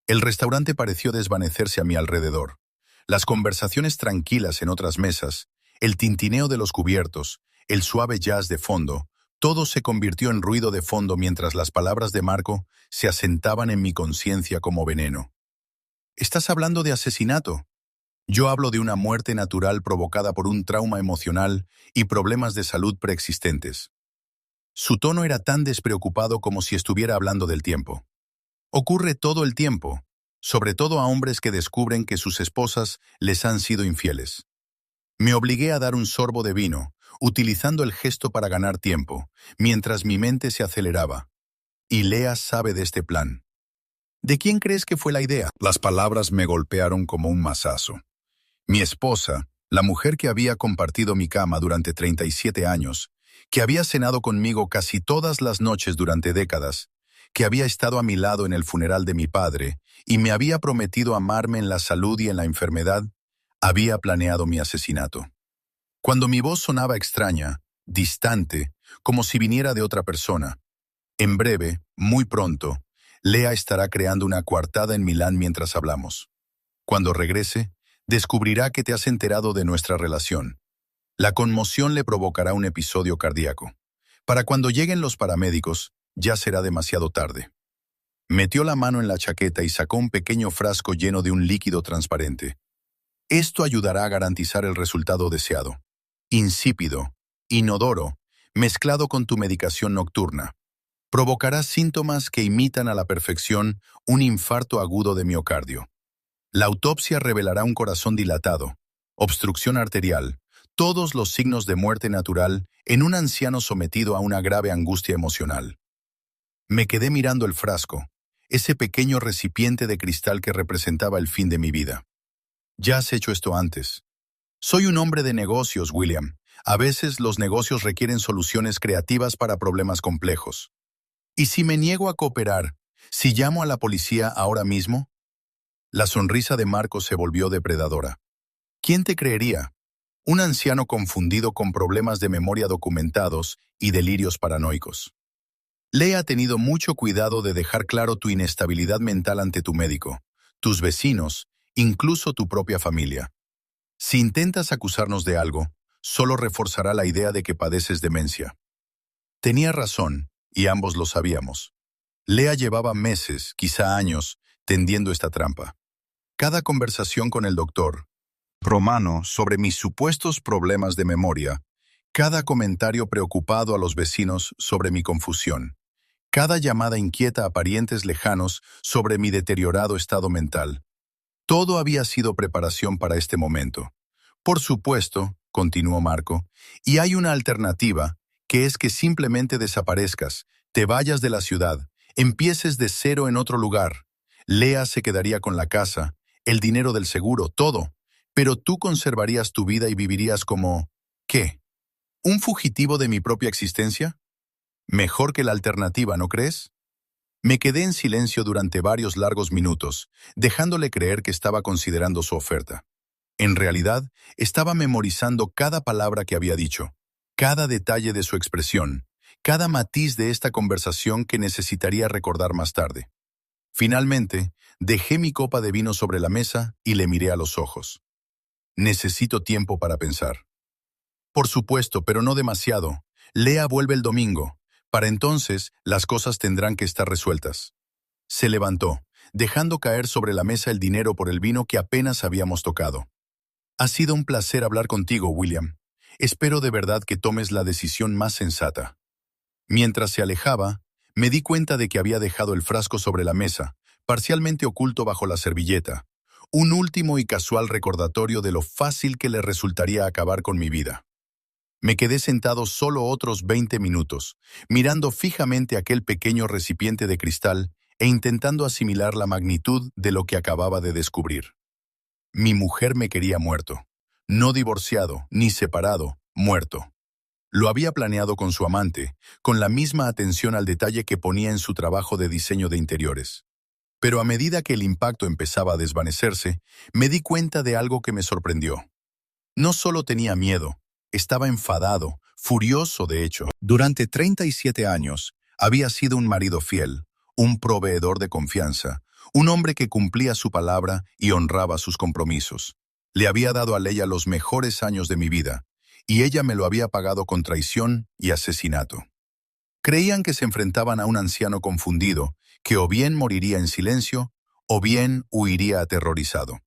Speaker 1: El restaurante pareció desvanecerse a mi alrededor. Las conversaciones tranquilas en otras mesas, el tintineo de los cubiertos, el suave jazz de fondo, Todo se convirtió en ruido de fondo mientras las palabras de Marco se asentaban en mi conciencia como veneno. ¿Estás hablando de asesinato? Yo hablo de una muerte natural provocada por un trauma emocional y problemas de salud preexistentes. Su tono era tan despreocupado como si estuviera hablando del tiempo. Ocurre todo el tiempo, sobre todo a hombres que descubren que sus esposas les han sido infieles. Me obligué a dar un sorbo de vino, utilizando el gesto para ganar tiempo, mientras mi mente se aceleraba. Y Lea sabe de este plan. ¿De quién crees que fue la idea? Las palabras me golpearon como un mazazo. Mi esposa, la mujer que había compartido mi cama durante 37 años, que había cenado conmigo casi todas las noches durante décadas, que había estado a mi lado en el funeral de mi padre y me había prometido amarme en la salud y en la enfermedad, había planeado mi asesinato. Cuando mi voz sonaba extraña, distante, como si viniera de otra persona, en breve, muy pronto, Lea estará creando una coartada en Milán mientras hablamos. Cuando regrese, descubrirá que te has enterado de nuestra relación. La conmoción le provocará un episodio cardíaco. Para cuando lleguen los paramédicos, ya será demasiado tarde. Metió la mano en la chaqueta y sacó un pequeño frasco lleno de un líquido transparente. Esto ayudará a garantizar el resultado deseado. Insípido, inodoro, mezclado con tu medicación nocturna. Provocará síntomas que imitan a la perfección un infarto agudo de miocardio. La autopsia revelará un corazón dilatado, obstrucción arterial, todos los signos de muerte natural en un anciano sometido a una grave angustia emocional. Me quedé mirando el frasco, ese pequeño recipiente de cristal que representaba el fin de mi vida. Ya has hecho esto antes. Soy un hombre de negocios, William. A veces los negocios requieren soluciones creativas para problemas complejos. ¿Y si me niego a cooperar? ¿Si llamo a la policía ahora mismo? La sonrisa de Marco se volvió depredadora. ¿Quién te creería? Un anciano confundido con problemas de memoria documentados y delirios paranoicos. Lea ha tenido mucho cuidado de dejar claro tu inestabilidad mental ante tu médico, tus vecinos, incluso tu propia familia. Si intentas acusarnos de algo, solo reforzará la idea de que padeces demencia. Tenía razón, y ambos lo sabíamos. Lea llevaba meses, quizá años, tendiendo esta trampa. Cada conversación con el doctor Romano sobre mis supuestos problemas de memoria, cada comentario preocupado a los vecinos sobre mi confusión, cada llamada inquieta a parientes lejanos sobre mi deteriorado estado mental. Todo había sido preparación para este momento. Por supuesto, continuó Marco, y hay una alternativa, que es que simplemente desaparezcas, te vayas de la ciudad, empieces de cero en otro lugar. Lea se quedaría con la casa, el dinero del seguro, todo, pero tú conservarías tu vida y vivirías como... ¿qué? ¿Un fugitivo de mi propia existencia? Mejor que la alternativa, ¿no crees? Me quedé en silencio durante varios largos minutos, dejándole creer que estaba considerando su oferta. En realidad, estaba memorizando cada palabra que había dicho, cada detalle de su expresión, cada matiz de esta conversación que necesitaría recordar más tarde. Finalmente, dejé mi copa de vino sobre la mesa y le miré a los ojos. Necesito tiempo para pensar. Por supuesto, pero no demasiado. Lea vuelve el domingo. Para entonces, las cosas tendrán que estar resueltas. Se levantó, dejando caer sobre la mesa el dinero por el vino que apenas habíamos tocado. Ha sido un placer hablar contigo, William. Espero de verdad que tomes la decisión más sensata. Mientras se alejaba, me di cuenta de que había dejado el frasco sobre la mesa, parcialmente oculto bajo la servilleta. Un último y casual recordatorio de lo fácil que le resultaría acabar con mi vida. Me quedé sentado solo otros 20 minutos, mirando fijamente aquel pequeño recipiente de cristal e intentando asimilar la magnitud de lo que acababa de descubrir. Mi mujer me quería muerto. No divorciado, ni separado, muerto. Lo había planeado con su amante, con la misma atención al detalle que ponía en su trabajo de diseño de interiores. Pero a medida que el impacto empezaba a desvanecerse, me di cuenta de algo que me sorprendió. No solo tenía miedo, estaba enfadado, furioso de hecho. Durante 37 años, había sido un marido fiel, un proveedor de confianza, un hombre que cumplía su palabra y honraba sus compromisos. Le había dado a Leia los mejores años de mi vida, y ella me lo había pagado con traición y asesinato. Creían que se enfrentaban a un anciano confundido, que o bien moriría en silencio, o bien huiría aterrorizado.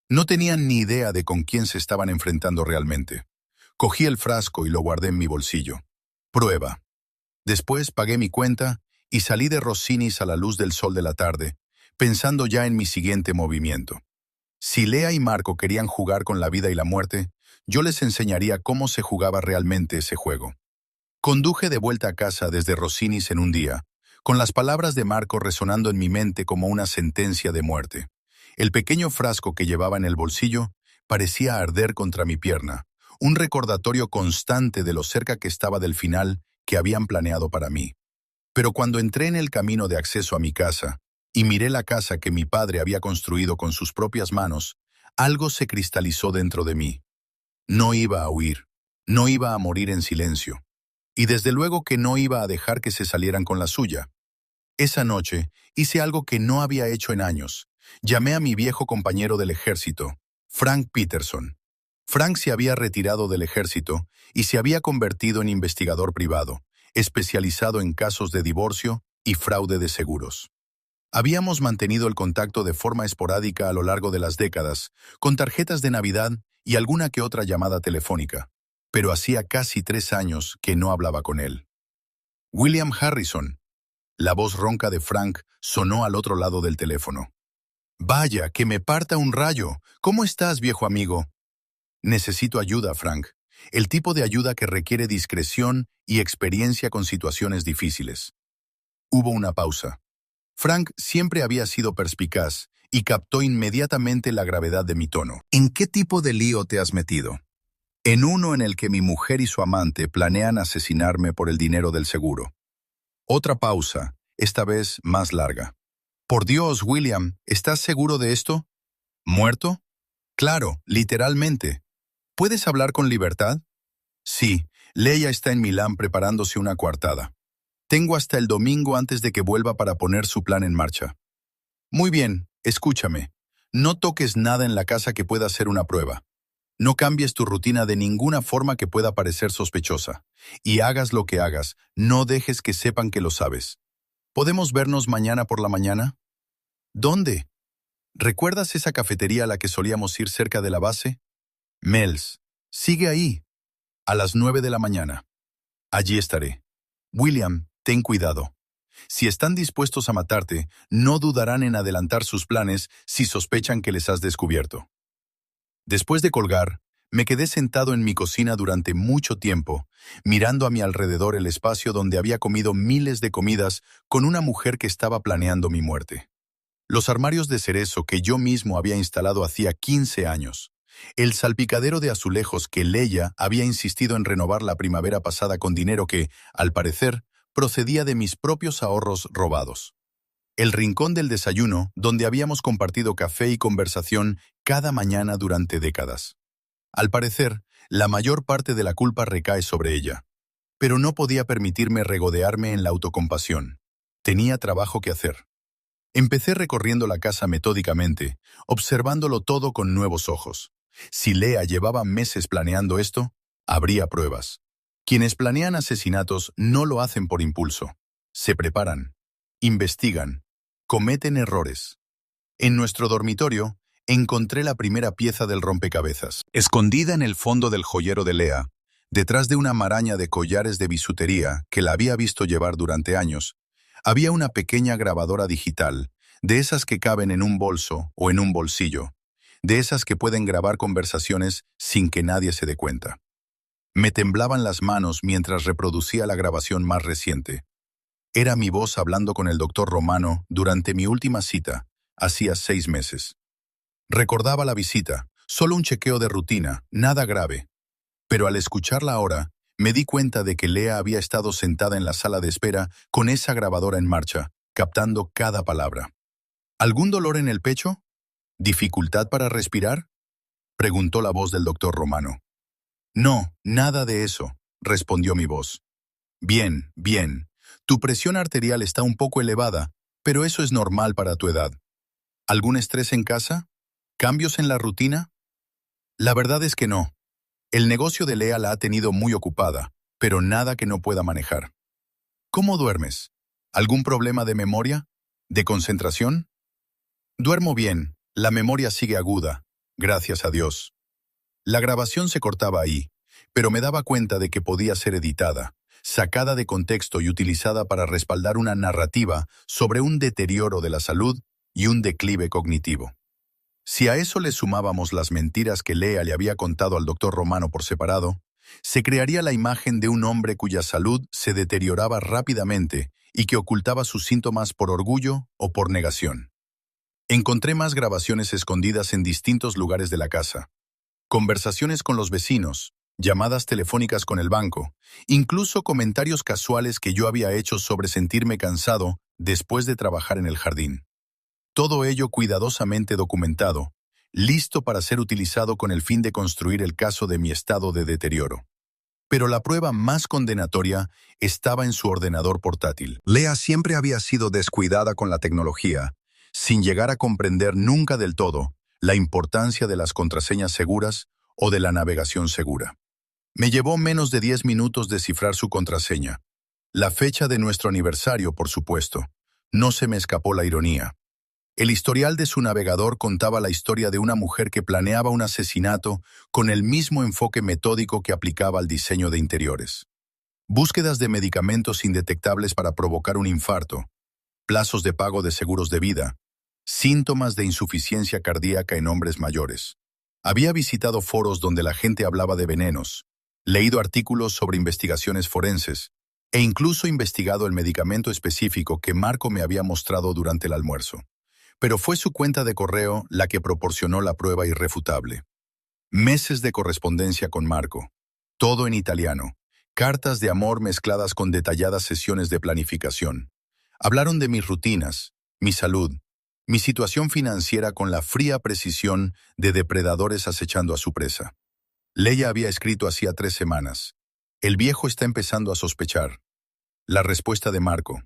Speaker 1: No tenían ni idea de con quién se estaban enfrentando realmente. Cogí el frasco y lo guardé en mi bolsillo. Prueba. Después pagué mi cuenta y salí de Rossinis a la luz del sol de la tarde, pensando ya en mi siguiente movimiento. Si Lea y Marco querían jugar con la vida y la muerte, yo les enseñaría cómo se jugaba realmente ese juego. Conduje de vuelta a casa desde Rossinis en un día, con las palabras de Marco resonando en mi mente como una sentencia de muerte. El pequeño frasco que llevaba en el bolsillo parecía arder contra mi pierna, un recordatorio constante de lo cerca que estaba del final que habían planeado para mí. Pero cuando entré en el camino de acceso a mi casa y miré la casa que mi padre había construido con sus propias manos, algo se cristalizó dentro de mí. No iba a huir, no iba a morir en silencio, y desde luego que no iba a dejar que se salieran con la suya. Esa noche hice algo que no había hecho en años. Llamé a mi viejo compañero del ejército, Frank Peterson. Frank se había retirado del ejército y se había convertido en investigador privado, especializado en casos de divorcio y fraude de seguros. Habíamos mantenido el contacto de forma esporádica a lo largo de las décadas, con tarjetas de Navidad y alguna que otra llamada telefónica, pero hacía casi 3 años que no hablaba con él. William Harrison. La voz ronca de Frank sonó al otro lado del teléfono. «Vaya, que me parta un rayo. ¿Cómo estás, viejo amigo?» «Necesito ayuda, Frank. El tipo de ayuda que requiere discreción y experiencia con situaciones difíciles». Hubo una pausa. Frank siempre había sido perspicaz y captó inmediatamente la gravedad de mi tono. «¿En qué tipo de lío te has metido?» «En uno en el que mi mujer y su amante planean asesinarme por el dinero del seguro». Otra pausa, esta vez más larga. «Por Dios, William, ¿estás seguro de esto?» «¿Muerto?» «Claro, literalmente. ¿Puedes hablar con libertad?» «Sí, Leia está en Milán preparándose una coartada. Tengo hasta el domingo antes de que vuelva para poner su plan en marcha». «Muy bien, escúchame. No toques nada en la casa que pueda ser una prueba. No cambies tu rutina de ninguna forma que pueda parecer sospechosa. Y hagas lo que hagas, no dejes que sepan que lo sabes. ¿Podemos vernos mañana por la mañana?» «¿Dónde?» «¿Recuerdas esa cafetería a la que solíamos ir cerca de la base?» «Mel's. Sigue ahí. A las 9 de la mañana. Allí estaré. William, ten cuidado. Si están dispuestos a matarte, no dudarán en adelantar sus planes si sospechan que les has descubierto». Después de colgar, me quedé sentado en mi cocina durante mucho tiempo, mirando a mi alrededor el espacio donde había comido miles de comidas con una mujer que estaba planeando mi muerte. Los armarios de cerezo que yo mismo había instalado hacía 15 años. El salpicadero de azulejos que Leia había insistido en renovar la primavera pasada con dinero que, al parecer, procedía de mis propios ahorros robados. El rincón del desayuno, donde habíamos compartido café y conversación cada mañana durante décadas. Al parecer, la mayor parte de la culpa recae sobre ella. Pero no podía permitirme regodearme en la autocompasión. Tenía trabajo que hacer. Empecé recorriendo la casa metódicamente, observándolo todo con nuevos ojos. Si Lea llevaba meses planeando esto, habría pruebas. Quienes planean asesinatos no lo hacen por impulso. Se preparan, investigan, cometen errores. En nuestro dormitorio, encontré la primera pieza del rompecabezas. Escondida en el fondo del joyero de Lea, detrás de una maraña de collares de bisutería que la había visto llevar durante años, había una pequeña grabadora digital, de esas que caben en un bolso o en un bolsillo, de esas que pueden grabar conversaciones sin que nadie se dé cuenta. Me temblaban las manos mientras reproducía la grabación más reciente. Era mi voz hablando con el doctor Romano durante mi última cita, hacía 6 meses. Recordaba la visita, solo un chequeo de rutina, nada grave. Pero al escucharla ahora, me di cuenta de que Lea había estado sentada en la sala de espera con esa grabadora en marcha, captando cada palabra. ¿Algún dolor en el pecho? ¿Dificultad para respirar?, preguntó la voz del doctor Romano. No, nada de eso, respondió mi voz. Bien, bien. Tu presión arterial está un poco elevada, pero eso es normal para tu edad. ¿Algún estrés en casa? ¿Cambios en la rutina? La verdad es que no. El negocio de Lea la ha tenido muy ocupada, pero nada que no pueda manejar. ¿Cómo duermes? ¿Algún problema de memoria? ¿De concentración? Duermo bien, la memoria sigue aguda, gracias a Dios. La grabación se cortaba ahí, pero me daba cuenta de que podía ser editada, sacada de contexto y utilizada para respaldar una narrativa sobre un deterioro de la salud y un declive cognitivo. Si a eso le sumábamos las mentiras que Lea le había contado al doctor Romano por separado, se crearía la imagen de un hombre cuya salud se deterioraba rápidamente y que ocultaba sus síntomas por orgullo o por negación. Encontré más grabaciones escondidas en distintos lugares de la casa, conversaciones con los vecinos, llamadas telefónicas con el banco, incluso comentarios casuales que yo había hecho sobre sentirme cansado después de trabajar en el jardín. Todo ello cuidadosamente documentado, listo para ser utilizado con el fin de construir el caso de mi estado de deterioro. Pero la prueba más condenatoria estaba en su ordenador portátil. Lea siempre había sido descuidada con la tecnología, sin llegar a comprender nunca del todo la importancia de las contraseñas seguras o de la navegación segura. Me llevó menos de 10 minutos descifrar su contraseña. La fecha de nuestro aniversario, por supuesto. No se me escapó la ironía. El historial de su navegador contaba la historia de una mujer que planeaba un asesinato con el mismo enfoque metódico que aplicaba al diseño de interiores. Búsquedas de medicamentos indetectables para provocar un infarto, plazos de pago de seguros de vida, síntomas de insuficiencia cardíaca en hombres mayores. Había visitado foros donde la gente hablaba de venenos, leído artículos sobre investigaciones forenses e incluso investigado el medicamento específico que Marco me había mostrado durante el almuerzo. Pero fue su cuenta de correo la que proporcionó la prueba irrefutable. Meses de correspondencia con Marco, todo en italiano, cartas de amor mezcladas con detalladas sesiones de planificación. Hablaron de mis rutinas, mi salud, mi situación financiera con la fría precisión de depredadores acechando a su presa. Leia había escrito hacía 3 semanas. El viejo está empezando a sospechar. La respuesta de Marco.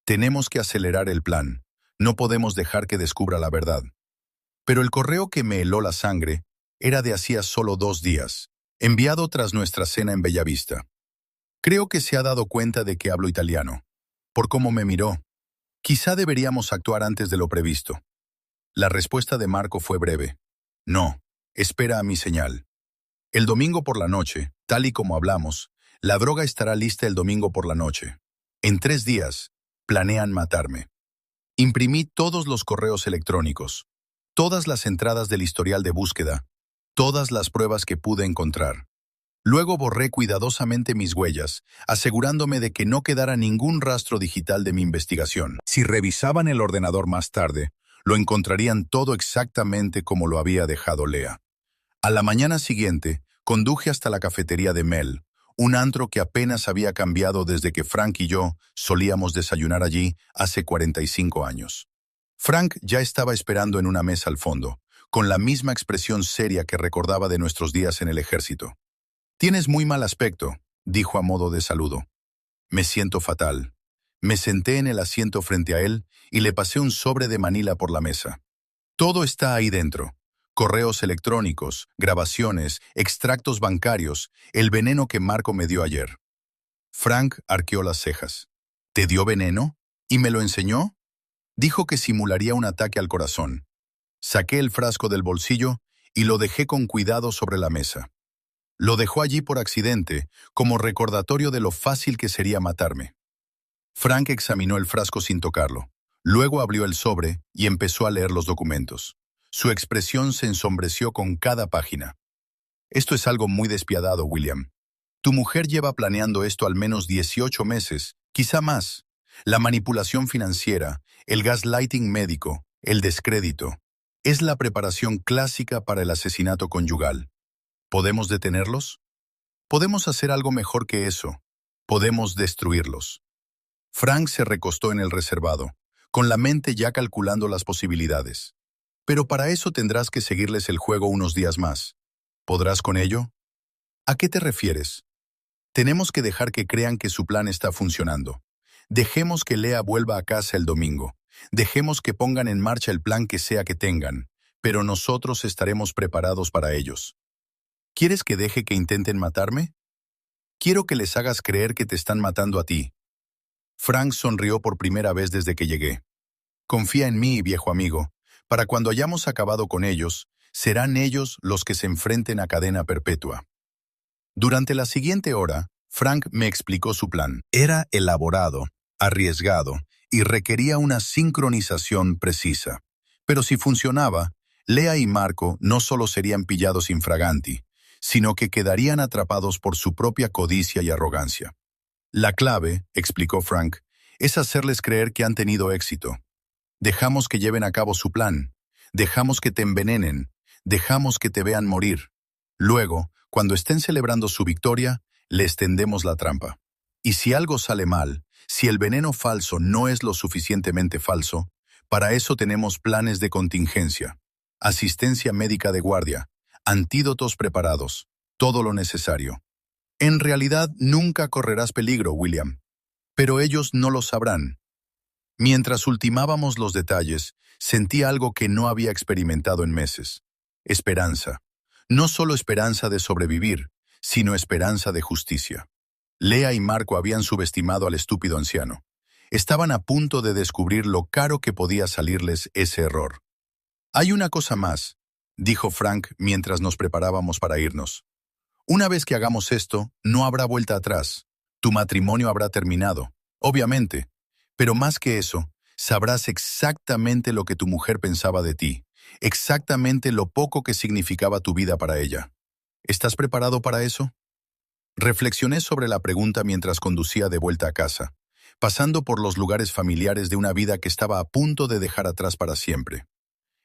Speaker 1: Tenemos que acelerar el plan. No podemos dejar que descubra la verdad. Pero el correo que me heló la sangre era de hacía solo 2 días, enviado tras nuestra cena en Bellavista. Creo que se ha dado cuenta de que hablo italiano. Por cómo me miró. Quizá deberíamos actuar antes de lo previsto. La respuesta de Marco fue breve. No, espera a mi señal. El domingo por la noche, tal y como hablamos, la droga estará lista el domingo por la noche. En 3 días, planean matarme. Imprimí todos los correos electrónicos, todas las entradas del historial de búsqueda, todas las pruebas que pude encontrar. Luego borré cuidadosamente mis huellas, asegurándome de que no quedara ningún rastro digital de mi investigación. Si revisaban el ordenador más tarde, lo encontrarían todo exactamente como lo había dejado Lea. A la mañana siguiente, conduje hasta la cafetería de Mel, un antro que apenas había cambiado desde que Frank y yo solíamos desayunar allí hace 45 años. Frank ya estaba esperando en una mesa al fondo, con la misma expresión seria que recordaba de nuestros días en el ejército. «Tienes muy mal aspecto», dijo a modo de saludo. «Me siento fatal». Me senté en el asiento frente a él y le pasé un sobre de Manila por la mesa. «Todo está ahí dentro. Correos electrónicos, grabaciones, extractos bancarios, el veneno que Marco me dio ayer». Frank arqueó las cejas. «¿Te dio veneno? ¿Y me lo enseñó?» Dijo que simularía un ataque al corazón. Saqué el frasco del bolsillo y lo dejé con cuidado sobre la mesa. Lo dejó allí por accidente, como recordatorio de lo fácil que sería matarme. Frank examinó el frasco sin tocarlo. Luego abrió el sobre y empezó a leer los documentos. Su expresión se ensombreció con cada página. «Esto es algo muy despiadado, William. Tu mujer lleva planeando esto al menos 18 meses, quizá más. La manipulación financiera, el gaslighting médico, el descrédito. Es la preparación clásica para el asesinato conyugal. ¿Podemos detenerlos? Podemos hacer algo mejor que eso. Podemos destruirlos». Frank se recostó en el reservado, con la mente ya calculando las posibilidades. «Pero para eso tendrás que seguirles el juego unos días más. ¿Podrás con ello?» «¿A qué te refieres?» «Tenemos que dejar que crean que su plan está funcionando. Dejemos que Lea vuelva a casa el domingo. Dejemos que pongan en marcha el plan que sea que tengan, pero nosotros estaremos preparados para ellos. ¿Quieres que deje que intenten matarme? Quiero que les hagas creer que te están matando a ti. Frank sonrió por primera vez desde que llegué. Confía en mí, viejo amigo. Para cuando hayamos acabado con ellos, serán ellos los que se enfrenten a cadena perpetua. Durante la siguiente hora, Frank me explicó su plan. Era elaborado, arriesgado y requería una sincronización precisa. Pero si funcionaba, Lea y Marco no solo serían pillados infraganti, sino que quedarían atrapados por su propia codicia y arrogancia. La clave, explicó Frank, es hacerles creer que han tenido éxito. Dejamos que lleven a cabo su plan, dejamos que te envenenen, dejamos que te vean morir. Luego, cuando estén celebrando su victoria, les tendemos la trampa. Y si algo sale mal, si el veneno falso no es lo suficientemente falso, para eso tenemos planes de contingencia, asistencia médica de guardia, antídotos preparados, todo lo necesario. En realidad nunca correrás peligro, William, pero ellos no lo sabrán. Mientras ultimábamos los detalles, sentí algo que no había experimentado en meses. Esperanza. No solo esperanza de sobrevivir, sino esperanza de justicia. Lea y Marco habían subestimado al estúpido anciano. Estaban a punto de descubrir lo caro que podía salirles ese error. Hay una cosa más, dijo Frank mientras nos preparábamos para irnos. Una vez que hagamos esto, no habrá vuelta atrás. Tu matrimonio habrá terminado, obviamente. Pero más que eso, sabrás exactamente lo que tu mujer pensaba de ti, exactamente lo poco que significaba tu vida para ella. ¿Estás preparado para eso? Reflexioné sobre la pregunta mientras conducía de vuelta a casa, pasando por los lugares familiares de una vida que estaba a punto de dejar atrás para siempre.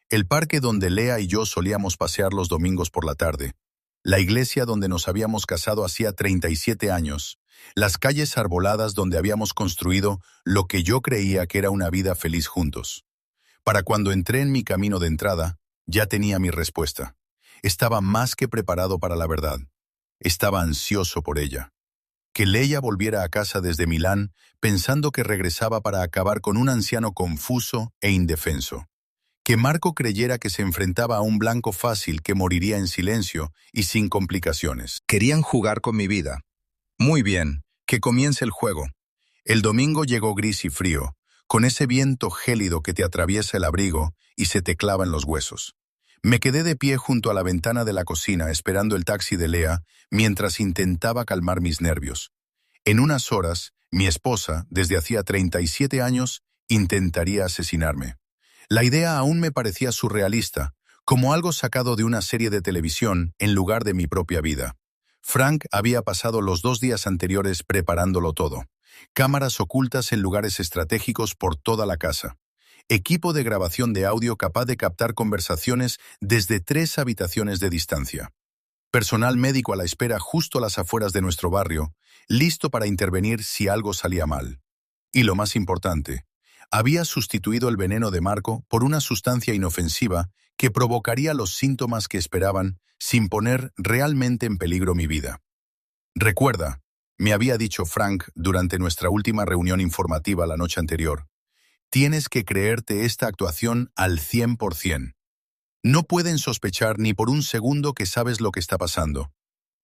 Speaker 1: El parque donde Lea y yo solíamos pasear los domingos por la tarde, la iglesia donde nos habíamos casado hacía 37 años, las calles arboladas donde habíamos construido lo que yo creía que era una vida feliz juntos. Para cuando entré en mi camino de entrada, ya tenía mi respuesta. Estaba más que preparado para la verdad. Estaba ansioso por ella. Que Leia volviera a casa desde Milán pensando que regresaba para acabar con un anciano confuso e indefenso. Que Marco creyera que se enfrentaba a un blanco fácil que moriría en silencio y sin complicaciones. Querían jugar con mi vida. Muy bien, que comience el juego. El domingo llegó gris y frío, con ese viento gélido que te atraviesa el abrigo y se te clava en los huesos. Me quedé de pie junto a la ventana de la cocina esperando el taxi de Lea mientras intentaba calmar mis nervios. En unas horas, mi esposa, desde hacía 37 años, intentaría asesinarme. La idea aún me parecía surrealista, como algo sacado de una serie de televisión en lugar de mi propia vida. Frank había pasado los 2 días anteriores preparándolo todo. Cámaras ocultas en lugares estratégicos por toda la casa. Equipo de grabación de audio capaz de captar conversaciones desde 3 habitaciones de distancia. Personal médico a la espera justo a las afueras de nuestro barrio, listo para intervenir si algo salía mal. Y lo más importante, había sustituido el veneno de Marco por una sustancia inofensiva que provocaría los síntomas que esperaban sin poner realmente en peligro mi vida. Recuerda, me había dicho Frank durante nuestra última reunión informativa la noche anterior, tienes que creerte esta actuación al 100%. No pueden sospechar ni por un segundo que sabes lo que está pasando.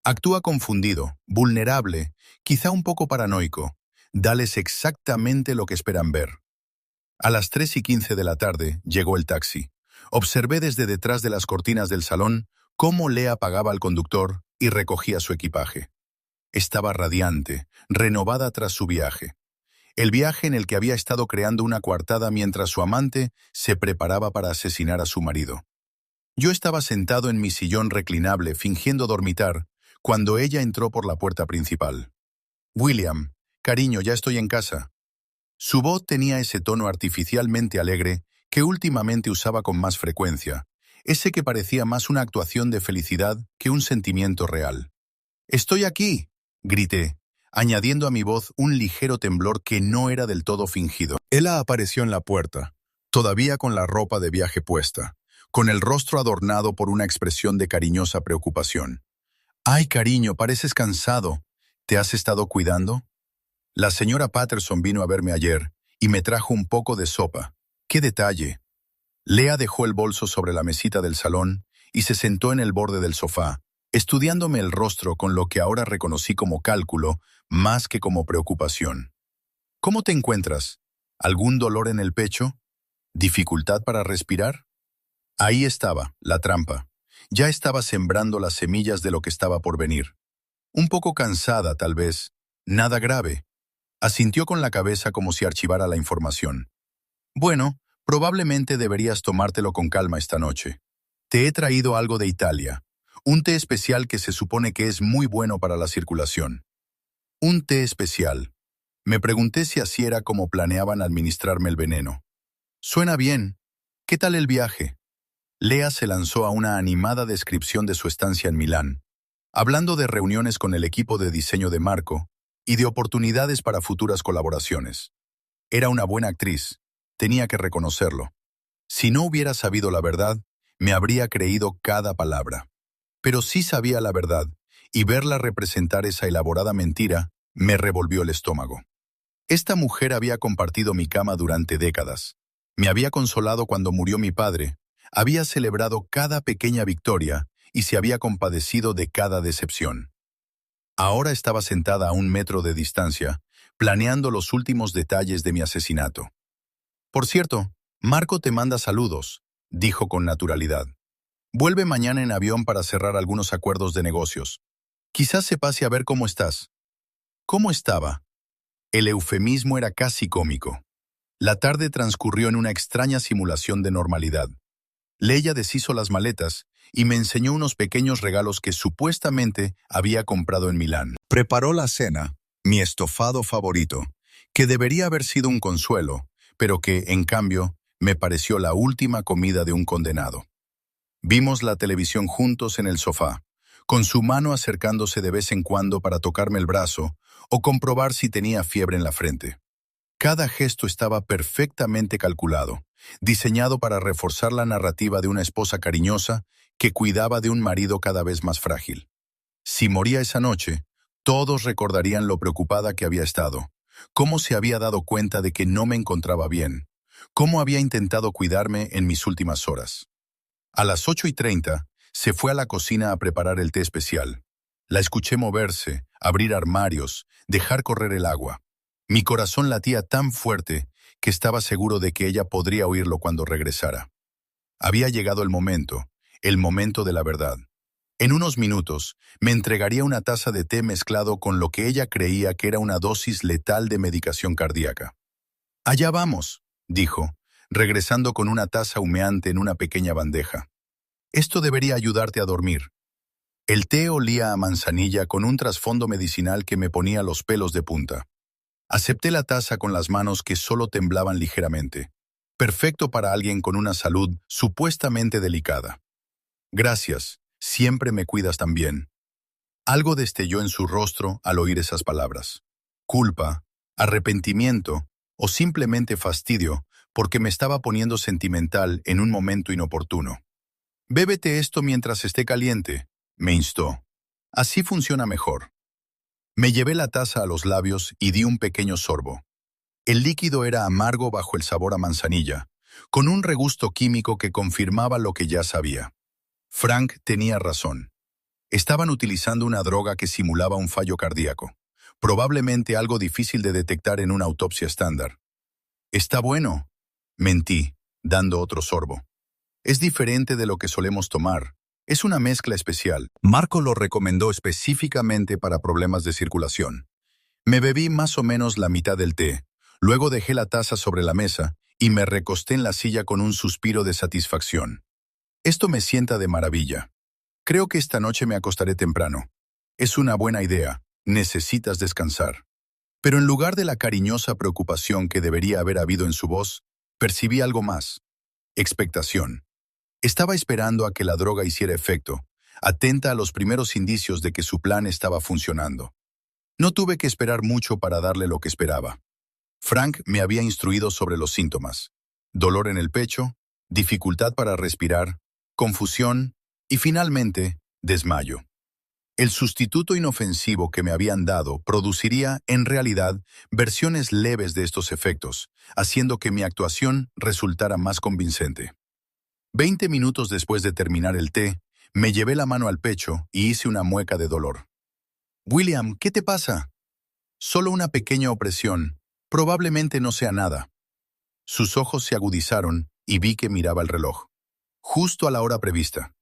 Speaker 1: Actúa confundido, vulnerable, quizá un poco paranoico. Dales exactamente lo que esperan ver. A las 3:15 de la tarde llegó el taxi. Observé desde detrás de las cortinas del salón cómo Lea pagaba al conductor y recogía su equipaje. Estaba radiante, renovada tras su viaje. El viaje en el que había estado creando una coartada mientras su amante se preparaba para asesinar a su marido. Yo estaba sentado en mi sillón reclinable fingiendo dormitar cuando ella entró por la puerta principal. «William, cariño, ya estoy en casa». Su voz tenía ese tono artificialmente alegre que últimamente usaba con más frecuencia, ese que parecía más una actuación de felicidad que un sentimiento real. «Estoy aquí», grité, añadiendo a mi voz un ligero temblor que no era del todo fingido. Ella apareció en la puerta, todavía con la ropa de viaje puesta, con el rostro adornado por una expresión de cariñosa preocupación. «Ay, cariño, pareces cansado. ¿Te has estado cuidando?» La señora Patterson vino a verme ayer y me trajo un poco de sopa. ¡Qué detalle! Lea dejó el bolso sobre la mesita del salón y se sentó en el borde del sofá, estudiándome el rostro con lo que ahora reconocí como cálculo más que como preocupación. ¿Cómo te encuentras? ¿Algún dolor en el pecho? ¿Dificultad para respirar? Ahí estaba, la trampa. Ya estaba sembrando las semillas de lo que estaba por venir. Un poco cansada, tal vez. Nada grave. Asintió con la cabeza como si archivara la información. Bueno, probablemente deberías tomártelo con calma esta noche. Te he traído algo de Italia. Un té especial que se supone que es muy bueno para la circulación. Un té especial. Me pregunté si así era como planeaban administrarme el veneno. Suena bien. ¿Qué tal el viaje? Lea se lanzó a una animada descripción de su estancia en Milán, hablando de reuniones con el equipo de diseño de Marco y de oportunidades para futuras colaboraciones. Era una buena actriz, tenía que reconocerlo. Si no hubiera sabido la verdad, me habría creído cada palabra. Pero sí sabía la verdad, y verla representar esa elaborada mentira me revolvió el estómago. Esta mujer había compartido mi cama durante décadas. Me había consolado cuando murió mi padre, había celebrado cada pequeña victoria y se había compadecido de cada decepción. Ahora estaba sentada a 1 metro de distancia, planeando los últimos detalles de mi asesinato. Por cierto, Marco te manda saludos, dijo con naturalidad. Vuelve mañana en avión para cerrar algunos acuerdos de negocios. Quizás se pase a ver cómo estás. ¿Cómo estaba? El eufemismo era casi cómico. La tarde transcurrió en una extraña simulación de normalidad. Leia deshizo las maletas y me enseñó unos pequeños regalos que supuestamente había comprado en Milán. Preparó la cena, mi estofado favorito, que debería haber sido un consuelo, pero que, en cambio, me pareció la última comida de un condenado. Vimos la televisión juntos en el sofá, con su mano acercándose de vez en cuando para tocarme el brazo o comprobar si tenía fiebre en la frente. Cada gesto estaba perfectamente calculado, diseñado para reforzar la narrativa de una esposa cariñosa que cuidaba de un marido cada vez más frágil. Si moría esa noche, todos recordarían lo preocupada que había estado, cómo se había dado cuenta de que no me encontraba bien, cómo había intentado cuidarme en mis últimas horas. A las 8:30 se fue a la cocina a preparar el té especial. La escuché moverse, abrir armarios, dejar correr el agua. Mi corazón latía tan fuerte que estaba seguro de que ella podría oírlo cuando regresara. Había llegado el momento de la verdad. En unos minutos, me entregaría una taza de té mezclado con lo que ella creía que era una dosis letal de medicación cardíaca. «Allá vamos», dijo, regresando con una taza humeante en una pequeña bandeja. «Esto debería ayudarte a dormir». El té olía a manzanilla con un trasfondo medicinal que me ponía los pelos de punta. Acepté la taza con las manos que solo temblaban ligeramente. Perfecto para alguien con una salud supuestamente delicada. «Gracias, siempre me cuidas tan bien». Algo destelló en su rostro al oír esas palabras. Culpa, arrepentimiento o simplemente fastidio porque me estaba poniendo sentimental en un momento inoportuno. «Bébete esto mientras esté caliente», me instó. «Así funciona mejor». Me llevé la taza a los labios y di un pequeño sorbo. El líquido era amargo bajo el sabor a manzanilla, con un regusto químico que confirmaba lo que ya sabía. Frank tenía razón. Estaban utilizando una droga que simulaba un fallo cardíaco, probablemente algo difícil de detectar en una autopsia estándar. «Está bueno», mentí, dando otro sorbo. «Es diferente de lo que solemos tomar. Es una mezcla especial. Marco lo recomendó específicamente para problemas de circulación». Me bebí más o menos la mitad del té, luego dejé la taza sobre la mesa y me recosté en la silla con un suspiro de satisfacción. «Esto me sienta de maravilla. Creo que esta noche me acostaré temprano. Es una buena idea. Necesitas descansar». Pero en lugar de la cariñosa preocupación que debería haber habido en su voz, percibí algo más. Expectación. Estaba esperando a que la droga hiciera efecto, atenta a los primeros indicios de que su plan estaba funcionando. No tuve que esperar mucho para darle lo que esperaba. Frank me había instruido sobre los síntomas: dolor en el pecho, dificultad para respirar, confusión y, finalmente, desmayo. El sustituto inofensivo que me habían dado produciría, en realidad, versiones leves de estos efectos, haciendo que mi actuación resultara más convincente. 20 minutos después de terminar el té, me llevé la mano al pecho y hice una mueca de dolor. «William, ¿qué te pasa?» «Solo una pequeña opresión. Probablemente no sea nada. Sus ojos se agudizaron y vi que miraba el reloj. Justo a la hora prevista.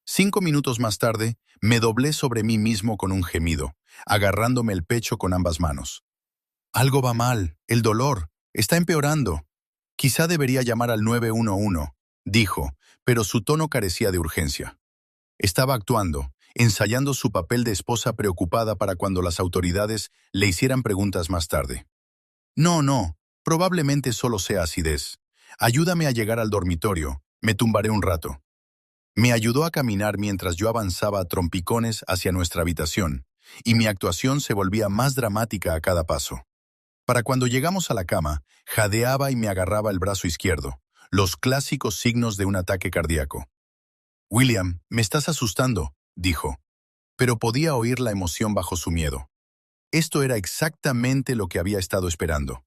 Speaker 1: 5 minutos más tarde, me doblé sobre mí mismo con un gemido, agarrándome el pecho con ambas manos. Algo va mal, el dolor, está empeorando. Quizá debería llamar al 911, dijo, pero su tono carecía de urgencia. Estaba actuando, ensayando su papel de esposa preocupada para cuando las autoridades le hicieran preguntas más tarde. No, probablemente solo sea acidez. Ayúdame a llegar al dormitorio, me tumbaré un rato. Me ayudó a caminar mientras yo avanzaba a trompicones hacia nuestra habitación, y mi actuación se volvía más dramática a cada paso. Para cuando llegamos a la cama, jadeaba y me agarraba el brazo izquierdo, los clásicos signos de un ataque cardíaco. «William, me estás asustando», dijo, pero podía oír la emoción bajo su miedo. Esto era exactamente lo que había estado esperando.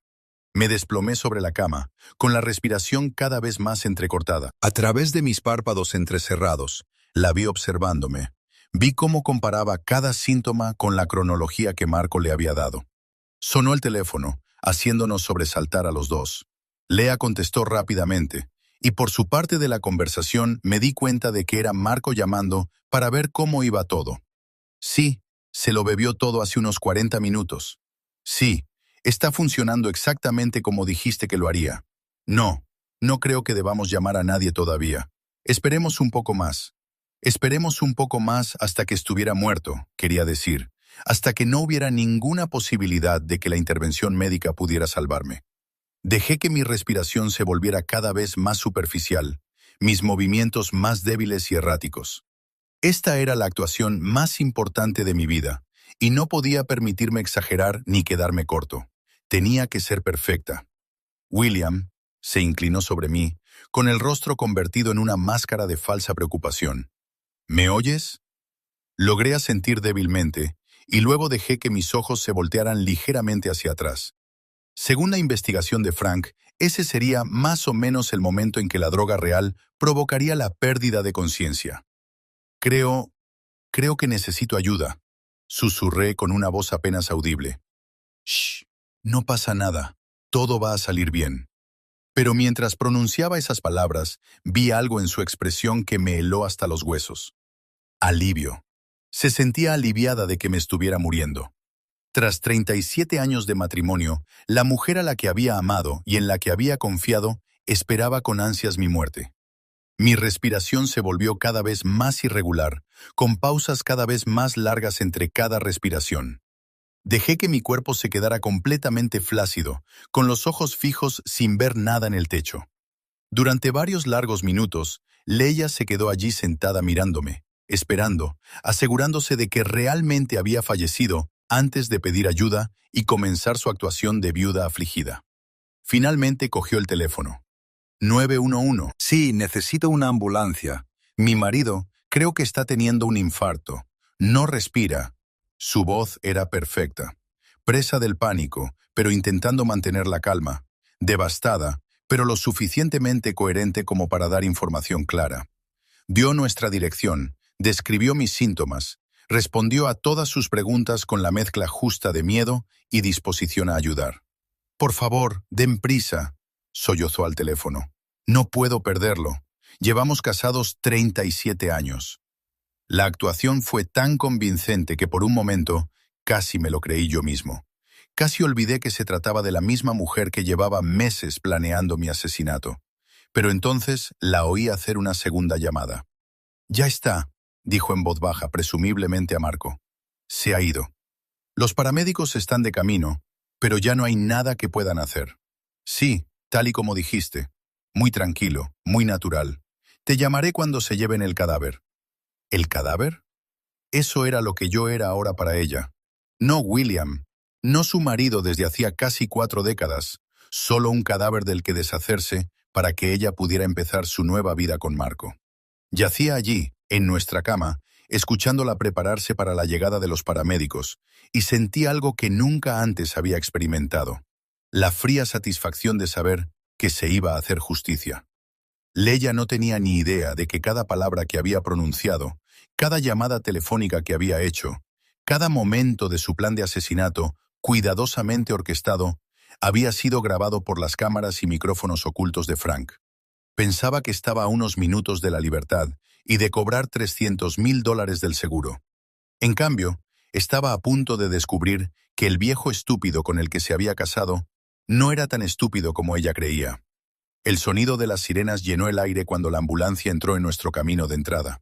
Speaker 1: Me desplomé sobre la cama, con la respiración cada vez más entrecortada. A través de mis párpados entrecerrados, la vi observándome. Vi cómo comparaba cada síntoma con la cronología que Marco le había dado. Sonó el teléfono, haciéndonos sobresaltar a los dos. Lea contestó rápidamente, y por su parte de la conversación me di cuenta de que era Marco llamando para ver cómo iba todo. Sí, se lo bebió todo hace unos 40 minutos. Sí, está funcionando exactamente como dijiste que lo haría. No creo que debamos llamar a nadie todavía. Esperemos un poco más. Esperemos un poco más hasta que estuviera muerto, quería decir, hasta que no hubiera ninguna posibilidad de que la intervención médica pudiera salvarme. Dejé que mi respiración se volviera cada vez más superficial, mis movimientos más débiles y erráticos. Esta era la actuación más importante de mi vida, y no podía permitirme exagerar ni quedarme corto. Tenía que ser perfecta. William se inclinó sobre mí, con el rostro convertido en una máscara de falsa preocupación. ¿Me oyes? Logré asentir débilmente, y luego dejé que mis ojos se voltearan ligeramente hacia atrás. Según la investigación de Frank, ese sería más o menos el momento en que la droga real provocaría la pérdida de conciencia. Creo que necesito ayuda, susurré con una voz apenas audible. Shh, no pasa nada, todo va a salir bien. Pero mientras pronunciaba esas palabras, vi algo en su expresión que me heló hasta los huesos. Alivio. Se sentía aliviada de que me estuviera muriendo. Tras 37 años de matrimonio, la mujer a la que había amado y en la que había confiado esperaba con ansias mi muerte. Mi respiración se volvió cada vez más irregular, con pausas cada vez más largas entre cada respiración. Dejé que mi cuerpo se quedara completamente flácido, con los ojos fijos sin ver nada en el techo. Durante varios largos minutos, Leia se quedó allí sentada mirándome, esperando, asegurándose de que realmente había fallecido antes de pedir ayuda y comenzar su actuación de viuda afligida. Finalmente cogió el teléfono. 911. Sí, necesito una ambulancia. Mi marido creo que está teniendo un infarto. No respira. Su voz era perfecta. Presa del pánico, pero intentando mantener la calma. Devastada, pero lo suficientemente coherente como para dar información clara. Dio nuestra dirección, describió mis síntomas, respondió a todas sus preguntas con la mezcla justa de miedo y disposición a ayudar. Por favor, den prisa, sollozó al teléfono. No puedo perderlo. Llevamos casados 37 años. La actuación fue tan convincente que por un momento casi me lo creí yo mismo. Casi olvidé que se trataba de la misma mujer que llevaba meses planeando mi asesinato. Pero entonces la oí hacer una segunda llamada. «Ya está», dijo en voz baja, presumiblemente a Marco. «Se ha ido. Los paramédicos están de camino, pero ya no hay nada que puedan hacer. Sí, tal y como dijiste. Muy tranquilo, muy natural. Te llamaré cuando se lleven el cadáver». ¿El cadáver? Eso era lo que yo era ahora para ella. No William, no su marido desde hacía casi 4 décadas, solo un cadáver del que deshacerse para que ella pudiera empezar su nueva vida con Marco. Yacía allí, en nuestra cama, escuchándola prepararse para la llegada de los paramédicos, y sentí algo que nunca antes había experimentado: la fría satisfacción de saber que se iba a hacer justicia. Leia no tenía ni idea de que cada palabra que había pronunciado, cada llamada telefónica que había hecho, cada momento de su plan de asesinato, cuidadosamente orquestado, Había sido grabado por las cámaras y micrófonos ocultos de Frank. Pensaba que estaba a unos minutos de la libertad y de cobrar $300,000 del seguro. En cambio, estaba a punto de descubrir que el viejo estúpido con el que se había casado no era tan estúpido como ella creía. El sonido de las sirenas llenó el aire cuando la ambulancia entró en nuestro camino de entrada.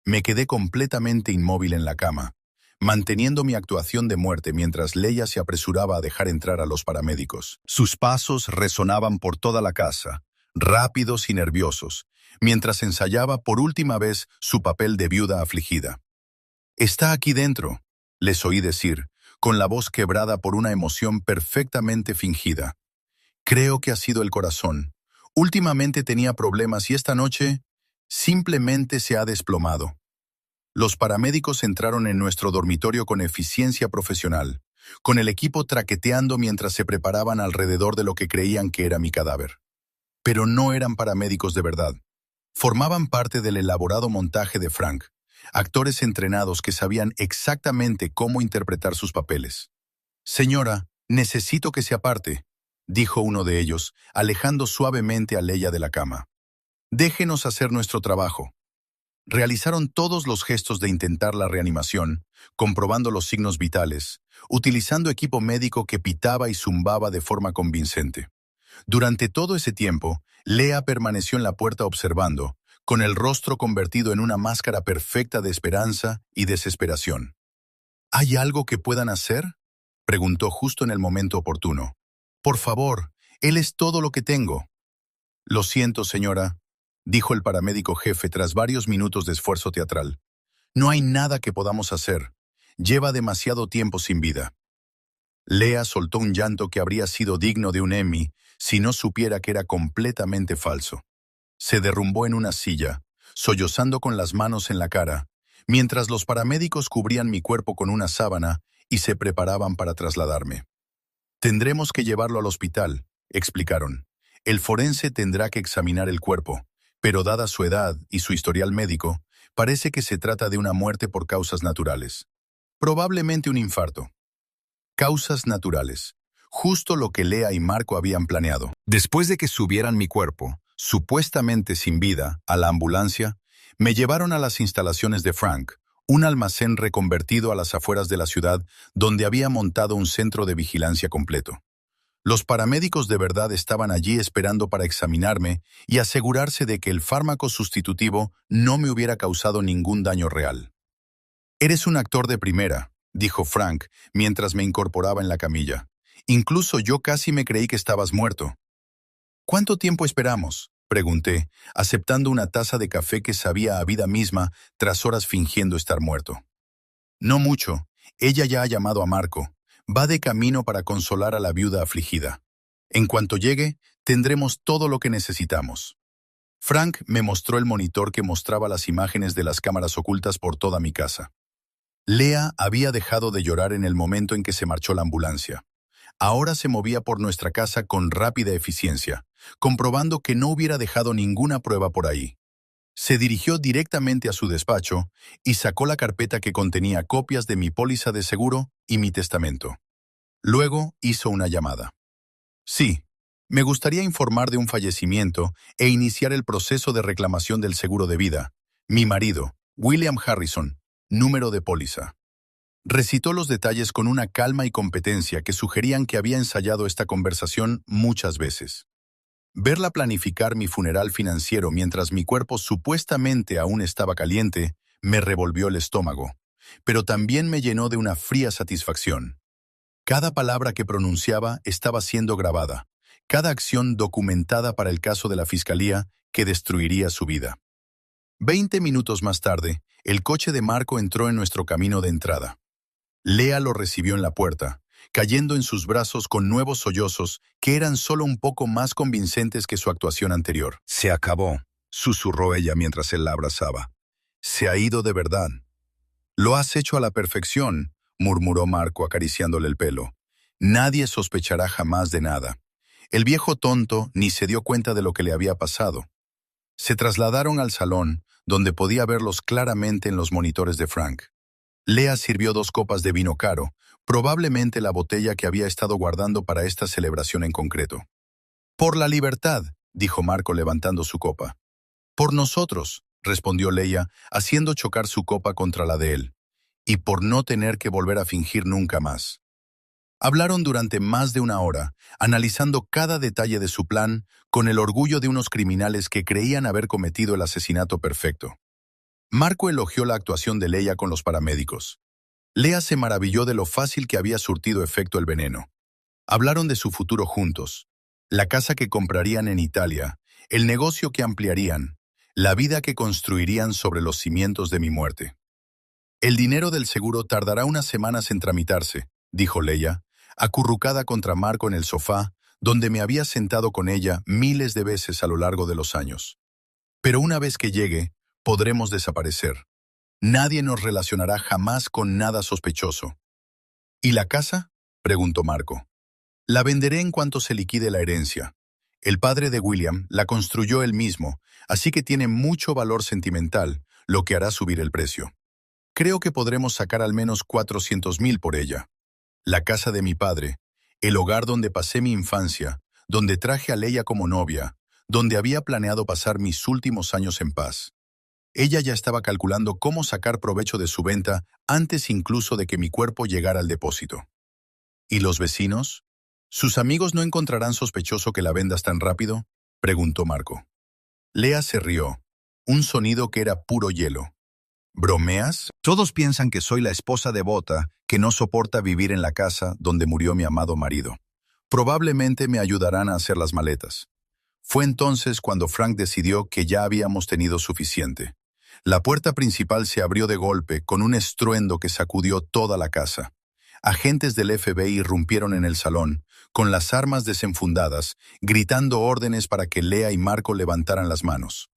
Speaker 1: Me quedé completamente inmóvil en la cama, manteniendo mi actuación de muerte mientras Leia se apresuraba a dejar entrar a los paramédicos. Sus pasos resonaban por toda la casa, rápidos y nerviosos, mientras ensayaba por última vez su papel de viuda afligida. «Está aquí dentro», les oí decir, con la voz quebrada por una emoción perfectamente fingida. «Creo que ha sido el corazón. Últimamente tenía problemas y esta noche simplemente se ha desplomado». Los paramédicos entraron en nuestro dormitorio con eficiencia profesional, con el equipo traqueteando mientras se preparaban alrededor de lo que creían que era mi cadáver. Pero no eran paramédicos de verdad. Formaban parte del elaborado montaje de Frank, actores entrenados que sabían exactamente cómo interpretar sus papeles. «Señora, necesito que se aparte», dijo uno de ellos, alejando suavemente a Leia de la cama. «Déjenos hacer nuestro trabajo». Realizaron todos los gestos de intentar la reanimación, comprobando los signos vitales, utilizando equipo médico que pitaba y zumbaba de forma convincente. Durante todo ese tiempo, Leia permaneció en la puerta observando, con el rostro convertido en una máscara perfecta de esperanza y desesperación. «¿Hay algo que puedan hacer?», preguntó justo en el momento oportuno. «Por favor, él es todo lo que tengo». «Lo siento, señora», dijo el paramédico jefe tras varios minutos de esfuerzo teatral. «No hay nada que podamos hacer. Lleva demasiado tiempo sin vida». Leia soltó un llanto que habría sido digno de un Emmy si no supiera que era completamente falso. Se derrumbó en una silla, sollozando con las manos en la cara, mientras los paramédicos cubrían mi cuerpo con una sábana y se preparaban para trasladarme. «Tendremos que llevarlo al hospital», explicaron. «El forense tendrá que examinar el cuerpo, pero dada su edad y su historial médico, parece que se trata de una muerte por causas naturales. Probablemente un infarto». Causas naturales. Justo lo que Leia y Marco habían planeado. Después de que subieran mi cuerpo, supuestamente sin vida, a la ambulancia, me llevaron a las instalaciones de Frank, un almacén reconvertido a las afueras de la ciudad donde había montado un centro de vigilancia completo. Los paramédicos de verdad estaban allí esperando para examinarme y asegurarse de que el fármaco sustitutivo no me hubiera causado ningún daño real. «Eres un actor de primera», dijo Frank mientras me incorporaba en la camilla. «Incluso yo casi me creí que estabas muerto». «¿Cuánto tiempo esperamos?», pregunté, aceptando una taza de café que sabía a vida misma tras horas fingiendo estar muerto. «No mucho. Ella ya ha llamado a Marco. Va de camino para consolar a la viuda afligida. En cuanto llegue, tendremos todo lo que necesitamos». Frank me mostró el monitor que mostraba las imágenes de las cámaras ocultas por toda mi casa. Leia había dejado de llorar en el momento en que se marchó la ambulancia. Ahora se movía por nuestra casa con rápida eficiencia, comprobando que no hubiera dejado ninguna prueba por ahí. Se dirigió directamente a su despacho y sacó la carpeta que contenía copias de mi póliza de seguro y mi testamento. Luego hizo una llamada. «Sí, me gustaría informar de un fallecimiento e iniciar el proceso de reclamación del seguro de vida. Mi marido, William Harrison, número de póliza». Recitó los detalles con una calma y competencia que sugerían que había ensayado esta conversación muchas veces. Verla planificar mi funeral financiero mientras mi cuerpo supuestamente aún estaba caliente me revolvió el estómago, pero también me llenó de una fría satisfacción. Cada palabra que pronunciaba estaba siendo grabada, cada acción documentada para el caso de la fiscalía que destruiría su vida. 20 minutos más tarde, el coche de Marco entró en nuestro camino de entrada. Leia lo recibió en la puerta, cayendo en sus brazos con nuevos sollozos que eran solo un poco más convincentes que su actuación anterior. «Se acabó», susurró ella mientras él la abrazaba. «Se ha ido de verdad». «Lo has hecho a la perfección», murmuró Marco acariciándole el pelo. «Nadie sospechará jamás de nada». El viejo tonto ni se dio cuenta de lo que le había pasado. Se trasladaron al salón, donde podía verlos claramente en los monitores de Frank. Leia sirvió 2 copas de vino caro, probablemente la botella que había estado guardando para esta celebración en concreto. «Por la libertad», dijo Marco levantando su copa. «Por nosotros», respondió Leia, haciendo chocar su copa contra la de él. «Y por no tener que volver a fingir nunca más». Hablaron durante más de una hora, analizando cada detalle de su plan con el orgullo de unos criminales que creían haber cometido el asesinato perfecto. Marco elogió la actuación de Leia con los paramédicos. Lea se maravilló de lo fácil que había surtido efecto el veneno. Hablaron de su futuro juntos, la casa que comprarían en Italia, el negocio que ampliarían, la vida que construirían sobre los cimientos de mi muerte. «El dinero del seguro tardará unas semanas en tramitarse», dijo Leia, acurrucada contra Marco en el sofá, donde me había sentado con ella miles de veces a lo largo de los años. «Pero una vez que llegue, podremos desaparecer. Nadie nos relacionará jamás con nada sospechoso». «¿Y la casa?», preguntó Marco. «La venderé en cuanto se liquide la herencia. El padre de William la construyó él mismo, así que tiene mucho valor sentimental, lo que hará subir el precio. Creo que podremos sacar al menos 400,000 por ella. La casa de mi padre, el hogar donde pasé mi infancia, donde traje a Leia como novia, donde había planeado pasar mis últimos años en paz. Ella ya estaba calculando cómo sacar provecho de su venta antes incluso de que mi cuerpo llegara al depósito». «¿Y los vecinos? ¿Sus amigos no encontrarán sospechoso que la vendas tan rápido?», preguntó Marco. Lea se rió, un sonido que era puro hielo. «¿Bromeas? Todos piensan que soy la esposa devota que no soporta vivir en la casa donde murió mi amado marido. Probablemente me ayudarán a hacer las maletas». Fue entonces cuando Frank decidió que ya habíamos tenido suficiente. La puerta principal se abrió de golpe con un estruendo que sacudió toda la casa. Agentes del FBI irrumpieron en el salón, con las armas desenfundadas, gritando órdenes para que Lea y Marco levantaran las manos.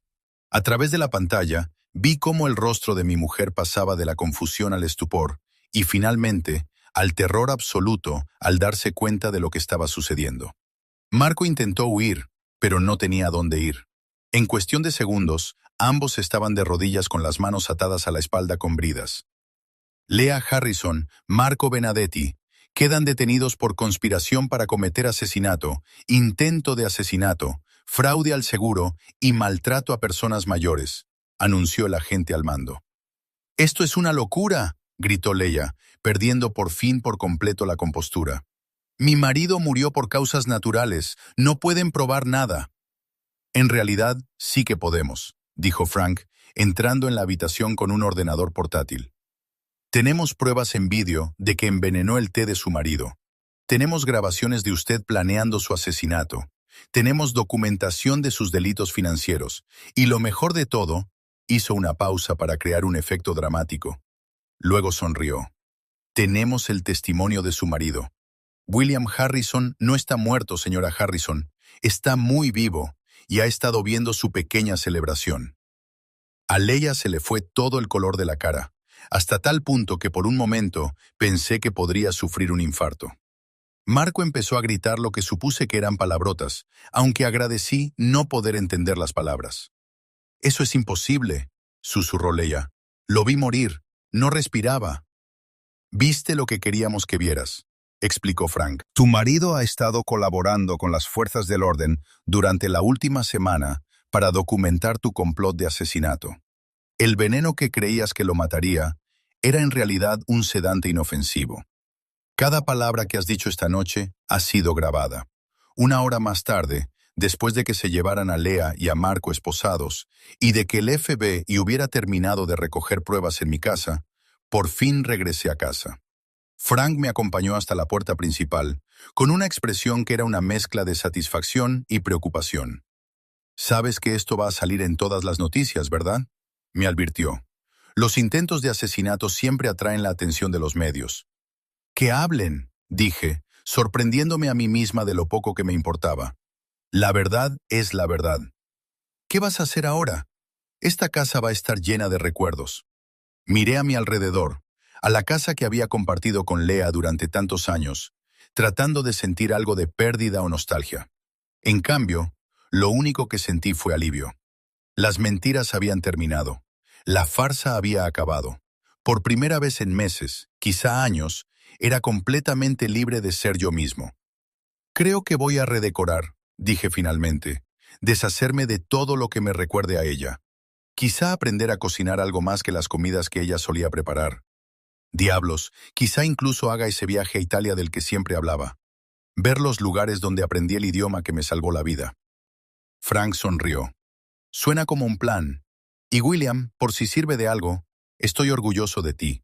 Speaker 1: A través de la pantalla, vi cómo el rostro de mi mujer pasaba de la confusión al estupor y, finalmente, al terror absoluto al darse cuenta de lo que estaba sucediendo. Marco intentó huir, pero no tenía a dónde ir. En cuestión de segundos, ambos estaban de rodillas con las manos atadas a la espalda con bridas. Lea Harrison, Marco Benedetti, quedan detenidos por conspiración para cometer asesinato, intento de asesinato, fraude al seguro y maltrato a personas mayores, anunció el agente al mando. «¡Esto es una locura!», gritó Leia, perdiendo por fin por completo la compostura. «Mi marido murió por causas naturales, no pueden probar nada». «En realidad, sí que podemos», dijo Frank, entrando en la habitación con un ordenador portátil. «Tenemos pruebas en vídeo de que envenenó el té de su marido. Tenemos grabaciones de usted planeando su asesinato. Tenemos documentación de sus delitos financieros. Y lo mejor de todo», hizo una pausa para crear un efecto dramático. Luego sonrió. «Tenemos el testimonio de su marido. William Harrison no está muerto, señora Harrison. Está muy vivo y ha estado viendo su pequeña celebración». A Leia se le fue todo el color de la cara, hasta tal punto que por un momento pensé que podría sufrir un infarto. Marco empezó a gritar lo que supuse que eran palabrotas, aunque agradecí no poder entender las palabras. «Eso es imposible», susurró Leia. «Lo vi morir. No respiraba». «Viste lo que queríamos que vieras», explicó Frank. «Tu marido ha estado colaborando con las fuerzas del orden durante la última semana para documentar tu complot de asesinato. El veneno que creías que lo mataría era en realidad un sedante inofensivo. Cada palabra que has dicho esta noche ha sido grabada. Una hora más tarde, después de que se llevaran a Lea y a Marco esposados y de que el FBI hubiera terminado de recoger pruebas en mi casa, por fin regresé a casa. Frank me acompañó hasta la puerta principal, con una expresión que era una mezcla de satisfacción y preocupación. «Sabes que esto va a salir en todas las noticias, ¿verdad?», me advirtió. «Los intentos de asesinato siempre atraen la atención de los medios». «¡Que hablen!», dije, sorprendiéndome a mí misma de lo poco que me importaba. «La verdad es la verdad». «¿Qué vas a hacer ahora? Esta casa va a estar llena de recuerdos». Miré a mi alrededor, a la casa que había compartido con Lea durante tantos años, tratando de sentir algo de pérdida o nostalgia. En cambio, lo único que sentí fue alivio. Las mentiras habían terminado. La farsa había acabado. Por primera vez en meses, quizá años, era completamente libre de ser yo mismo. Creo que voy a redecorar, dije finalmente, deshacerme de todo lo que me recuerde a ella. Quizá aprender a cocinar algo más que las comidas que ella solía preparar. Diablos, quizá incluso haga ese viaje a Italia del que siempre hablaba. Ver los lugares donde aprendí el idioma que me salvó la vida. Frank sonrió. Suena como un plan. Y William, por si sirve de algo, estoy orgulloso de ti.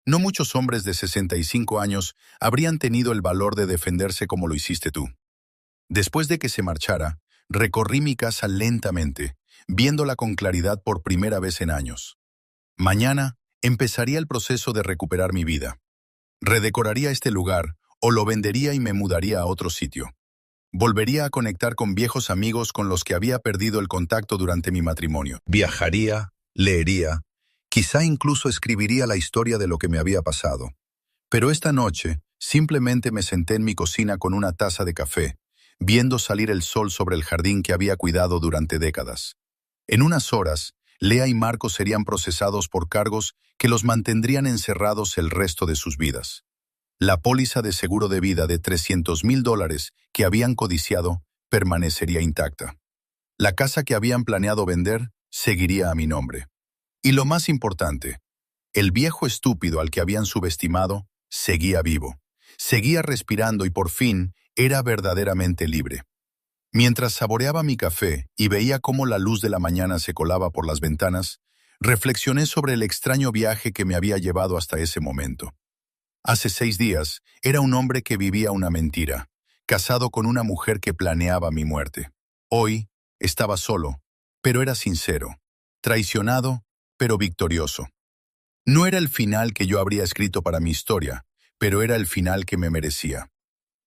Speaker 1: No muchos hombres de 65 años habrían tenido el valor de defenderse como lo hiciste tú. Después de que se marchara, recorrí mi casa lentamente, viéndola con claridad por primera vez en años. Mañana empezaría el proceso de recuperar mi vida. Redecoraría este lugar o lo vendería y me mudaría a otro sitio. Volvería a conectar con viejos amigos con los que había perdido el contacto durante mi matrimonio. Viajaría, leería, quizá incluso escribiría la historia de lo que me había pasado. Pero esta noche simplemente me senté en mi cocina con una taza de café, viendo salir el sol sobre el jardín que había cuidado durante décadas. En unas horas, Lea y Marco serían procesados por cargos que los mantendrían encerrados el resto de sus vidas. La póliza de seguro de vida de $300,000 que habían codiciado permanecería intacta. La casa que habían planeado vender seguiría a mi nombre. Y lo más importante, el viejo estúpido al que habían subestimado seguía vivo, seguía respirando y por fin era verdaderamente libre. Mientras saboreaba mi café y veía cómo la luz de la mañana se colaba por las ventanas, reflexioné sobre el extraño viaje que me había llevado hasta ese momento. Hace 6 días, era un hombre que vivía una mentira, casado con una mujer que planeaba mi muerte. Hoy, estaba solo, pero era sincero, traicionado, pero victorioso. No era el final que yo habría escrito para mi historia, pero era el final que me merecía.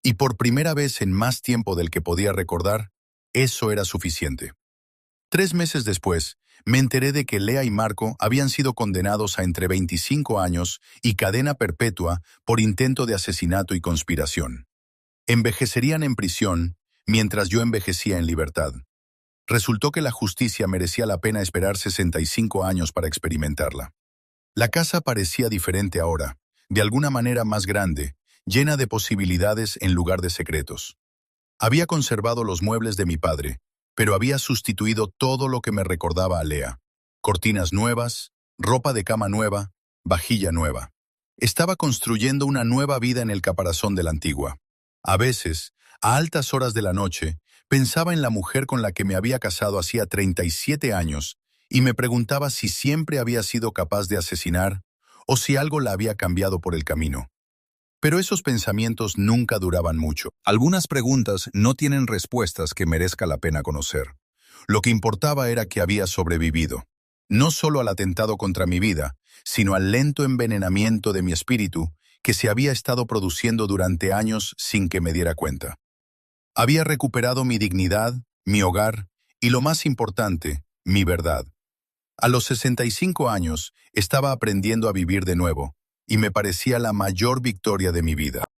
Speaker 1: Y por primera vez en más tiempo del que podía recordar, eso era suficiente. 3 meses después, me enteré de que Lea y Marco habían sido condenados a entre 25 años y cadena perpetua por intento de asesinato y conspiración. Envejecerían en prisión mientras yo envejecía en libertad. Resultó que la justicia merecía la pena esperar 65 años para experimentarla. La casa parecía diferente ahora, de alguna manera más grande, llena de posibilidades en lugar de secretos. Había conservado los muebles de mi padre, pero había sustituido todo lo que me recordaba a Lea. Cortinas nuevas, ropa de cama nueva, vajilla nueva. Estaba construyendo una nueva vida en el caparazón de la antigua. A veces, a altas horas de la noche, pensaba en la mujer con la que me había casado hacía 37 años y me preguntaba si siempre había sido capaz de asesinar o si algo la había cambiado por el camino. Pero esos pensamientos nunca duraban mucho. Algunas preguntas no tienen respuestas que merezca la pena conocer. Lo que importaba era que había sobrevivido, no solo al atentado contra mi vida, sino al lento envenenamiento de mi espíritu que se había estado produciendo durante años sin que me diera cuenta. Había recuperado mi dignidad, mi hogar y, lo más importante, mi verdad. A los 65 años estaba aprendiendo a vivir de nuevo, y me parecía la mayor victoria de mi vida.